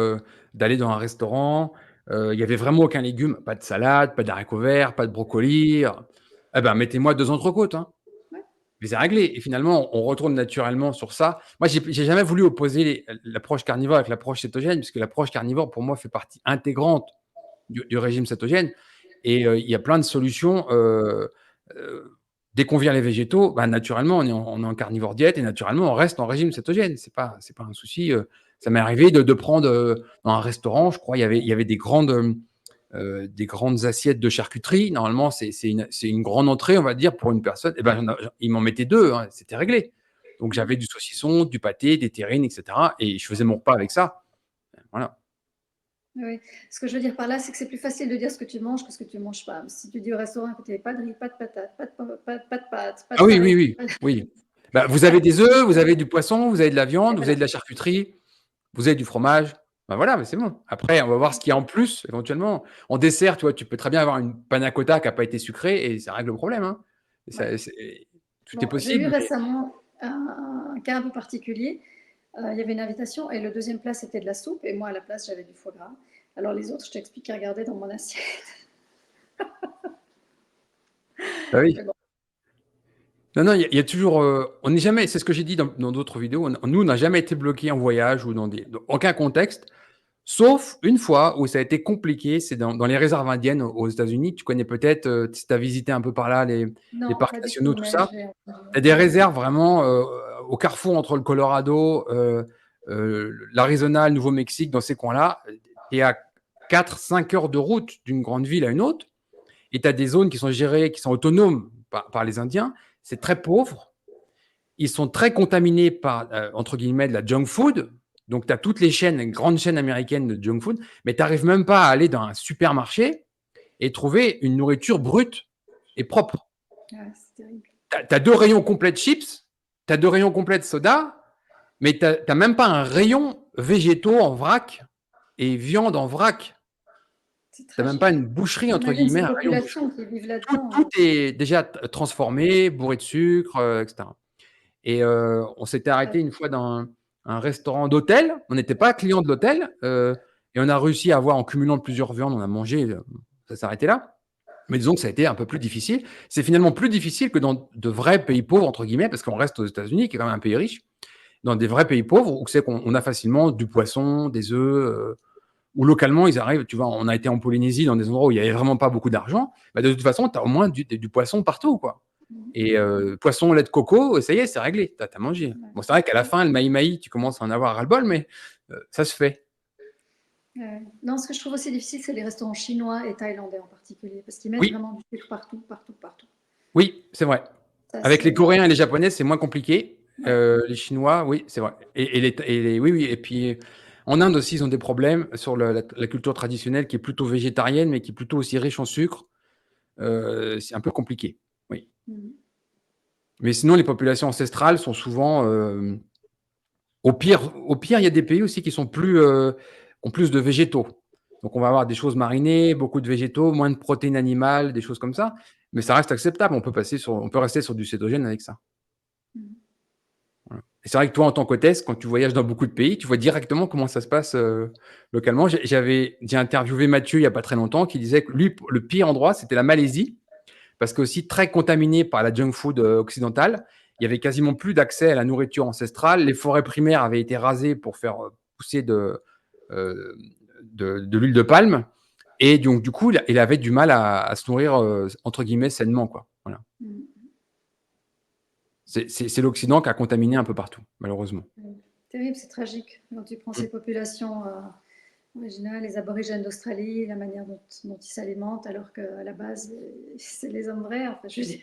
d'aller dans un restaurant. Il y avait vraiment aucun légume, pas de salade, pas d'haricots verts, pas de brocoli. Eh ben, mettez-moi 2 entrecôtes, hein. ouais, Mais c'est réglé. Et finalement, on retourne naturellement sur ça. Moi, j'ai jamais voulu opposer l'approche carnivore avec l'approche cétogène, puisque l'approche carnivore, pour moi, fait partie intégrante du régime cétogène. Et il y a plein de solutions. Euh, Dès qu'on vire les végétaux, bah, naturellement, on est en carnivore diète et naturellement, on reste en régime cétogène. C'est pas un souci. Ça m'est arrivé de prendre dans un restaurant, je crois, il y avait des grandes assiettes de charcuterie. Normalement, c'est une grande entrée, on va dire, pour une personne. Et ben, ils m'en mettaient deux, hein, c'était réglé. Donc, j'avais du saucisson, du pâté, des terrines, etc. Et je faisais mon repas avec ça. Voilà. oui. Ce que je veux dire par là, c'est que c'est plus facile de dire ce que tu manges que ce que tu ne manges pas. Si tu dis au restaurant, écoutez, pas de riz, pas de patates, pas de pâtes, pas de Ah oui, oui, farine. oui, oui. Bah, vous avez des œufs, vous avez du poisson, vous avez de la viande, vous avez de la charcuterie, vous avez du fromage. Ben voilà, mais c'est bon. Après, on va voir ce qu'il y a en plus, éventuellement. En dessert, tu vois, tu peux très bien avoir une panna cotta qui n'a pas été sucrée et ça règle le problème, hein. Ouais. Tout est Bon, j'ai eu possible. récemment un cas un peu particulier. Il y avait une invitation et le deuxième plat, c'était de la soupe. Et moi, à la place, j'avais du foie gras. Alors les autres, je t'explique, ils regardaient dans mon assiette. Bah oui. Mais bon, Non, non, il y a toujours. On n'est jamais, c'est ce que j'ai dit dans d'autres vidéos, nous, on n'a jamais été bloqué en voyage ou dans aucun contexte, sauf une fois où ça a été compliqué, c'est dans les réserves indiennes aux États-Unis. Tu connais peut-être, si tu as visité un peu par là, les non, parcs pas du nationaux, tout, tout mais ça. j'ai entendu. Tu as des réserves vraiment au carrefour entre le Colorado, l'Arizona, le Nouveau-Mexique, dans ces coins-là. Tu es à 4-5 heures de route d'une grande ville à une autre. Et tu as des zones qui sont gérées, qui sont autonomes par les Indiens. C'est très pauvre. Ils sont très contaminés par, entre guillemets, de la junk food. Donc, tu as toutes les chaînes, les grandes chaînes américaines de junk food, mais tu n'arrives même pas à aller dans un supermarché et trouver une nourriture brute et propre. Ouais, c'est terrible. Tu as 2 rayons complets de chips, tu as 2 rayons complets de soda, mais tu n'as même pas un rayon végétaux en vrac et viande en vrac. C'est Tu n'as même pas tragique. une boucherie, entre J'imagine guillemets, ces un rayon boucherie. populations qui vivent Tout, là-dedans. tout est déjà transformé, bourré de sucre, etc. Et on s'était arrêté une fois dans un restaurant d'hôtel. On n'était pas client de l'hôtel. Et on a réussi à avoir, en cumulant plusieurs viandes, on a mangé, ça s'est arrêté là. Mais disons que ça a été un peu plus difficile. C'est finalement plus difficile que dans de vrais pays pauvres, entre guillemets, parce qu'on reste aux États-Unis, qui est quand même un pays riche. Dans des vrais pays pauvres, où c'est qu'on a facilement du poisson, des œufs, où localement, ils arrivent, tu vois, on a été en Polynésie, dans des endroits où il n'y avait vraiment pas beaucoup d'argent. Bah, de toute façon, tu as au moins du poisson partout, quoi. Et poisson, lait de coco, ça y est, c'est réglé, tu as mangé. Bon, c'est vrai qu'à la fin, le maï-maï, tu commences à en avoir ras-le-bol, mais ça se fait. Non, ce que je trouve aussi difficile, c'est les restaurants chinois et thaïlandais en particulier, parce qu'ils mettent Oui, vraiment du sucre partout, partout, partout. oui, c'est vrai. Ça, Avec les c'est... Coréens et les Japonais, c'est moins compliqué. Ouais. Les Chinois, oui, c'est vrai. Oui, oui. Et puis, en Inde aussi, ils ont des problèmes sur la culture traditionnelle qui est plutôt végétarienne, mais qui est plutôt aussi riche en sucre. C'est un peu compliqué. Oui. Mhm. Mais sinon, les populations ancestrales sont souvent, au pire, il y a des pays aussi qui sont ont plus de végétaux. Donc on va avoir des choses marinées, beaucoup de végétaux, moins de protéines animales, des choses comme ça, mais ça reste acceptable. On peut rester sur du cétogène avec ça. Mmh. Voilà. Et c'est vrai que toi, en tant qu'hôtesse, quand tu voyages dans beaucoup de pays, tu vois directement comment ça se passe, localement. J'ai interviewé Mathieu il y a pas très longtemps qui disait que lui, le pire endroit, c'était la Malaisie parce qu'aussi très contaminé par la junk food, occidentale. Il y avait quasiment plus d'accès à la nourriture ancestrale. Les forêts primaires avaient été rasées pour faire, pousser heu, de l'huile de palme et donc du coup, il avait du mal à se nourrir, entre guillemets «sainement» quoi. Voilà. Mmh. C'est l'Occident qui a contaminé un peu partout, malheureusement. Terrible, c'est tragique. Quand tu prends Mmh. ces populations originales, les aborigènes d'Australie, la manière dont ils s'alimentent, alors qu'à la base, c'est les hommes vrais. Enfin, je veux dire,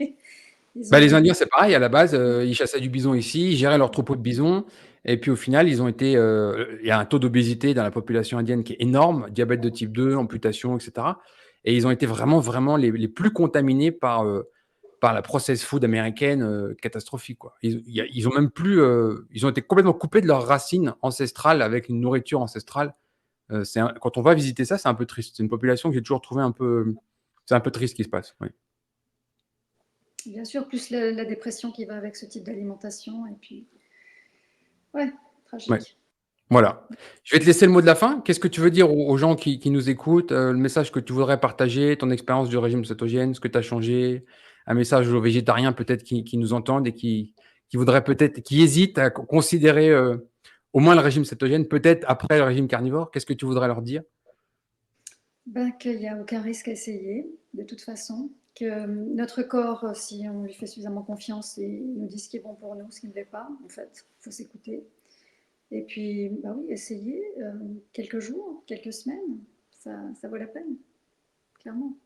ils Bah, les ont. Indiens, c'est pareil, à la base, ils chassaient du bison ici, ils géraient leurs troupeaux de bisons et puis au final, il y a un taux d'obésité dans la population indienne qui est énorme, diabète de type 2, amputation et cetera et ils ont été vraiment, vraiment les plus contaminés par la processed food américaine, catastrophique, quoi. Ils ont même plus, ils ont été complètement coupés de leurs racines ancestrales avec une nourriture ancestrale. Quand on va visiter ça, c'est un peu triste. C'est une population que j'ai toujours trouvé un peu c'est un peu triste ce qui se passe, oui. Bien sûr, plus la dépression qui va avec ce type d'alimentation. Et puis, ouais, Ouais. tragique. Voilà. Je vais te laisser le mot de la fin. Qu'est-ce que tu veux dire aux gens qui nous écoutent, le message que tu voudrais partager, ton expérience du régime cétogène, ce que tu as changé? Un message aux végétariens peut-être qui nous entendent et qui voudraient peut-être qui hésitent à considérer, au moins le régime cétogène, peut-être après le régime carnivore. Qu'est-ce que tu voudrais leur dire? Ben, qu'il n'y a aucun risque à essayer, de toute façon. Que notre corps, si on lui fait suffisamment confiance, il nous dit ce qui est bon pour nous, ce qui ne l'est pas, en fait. Il faut s'écouter. Et puis, bah oui, essayer quelques jours, quelques semaines, ça vaut la peine, clairement.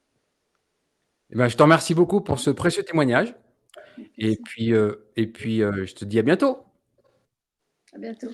Eh ben, je te remercie beaucoup pour ce précieux témoignage Avec et plaisir. puis, je te dis à bientôt. À bientôt.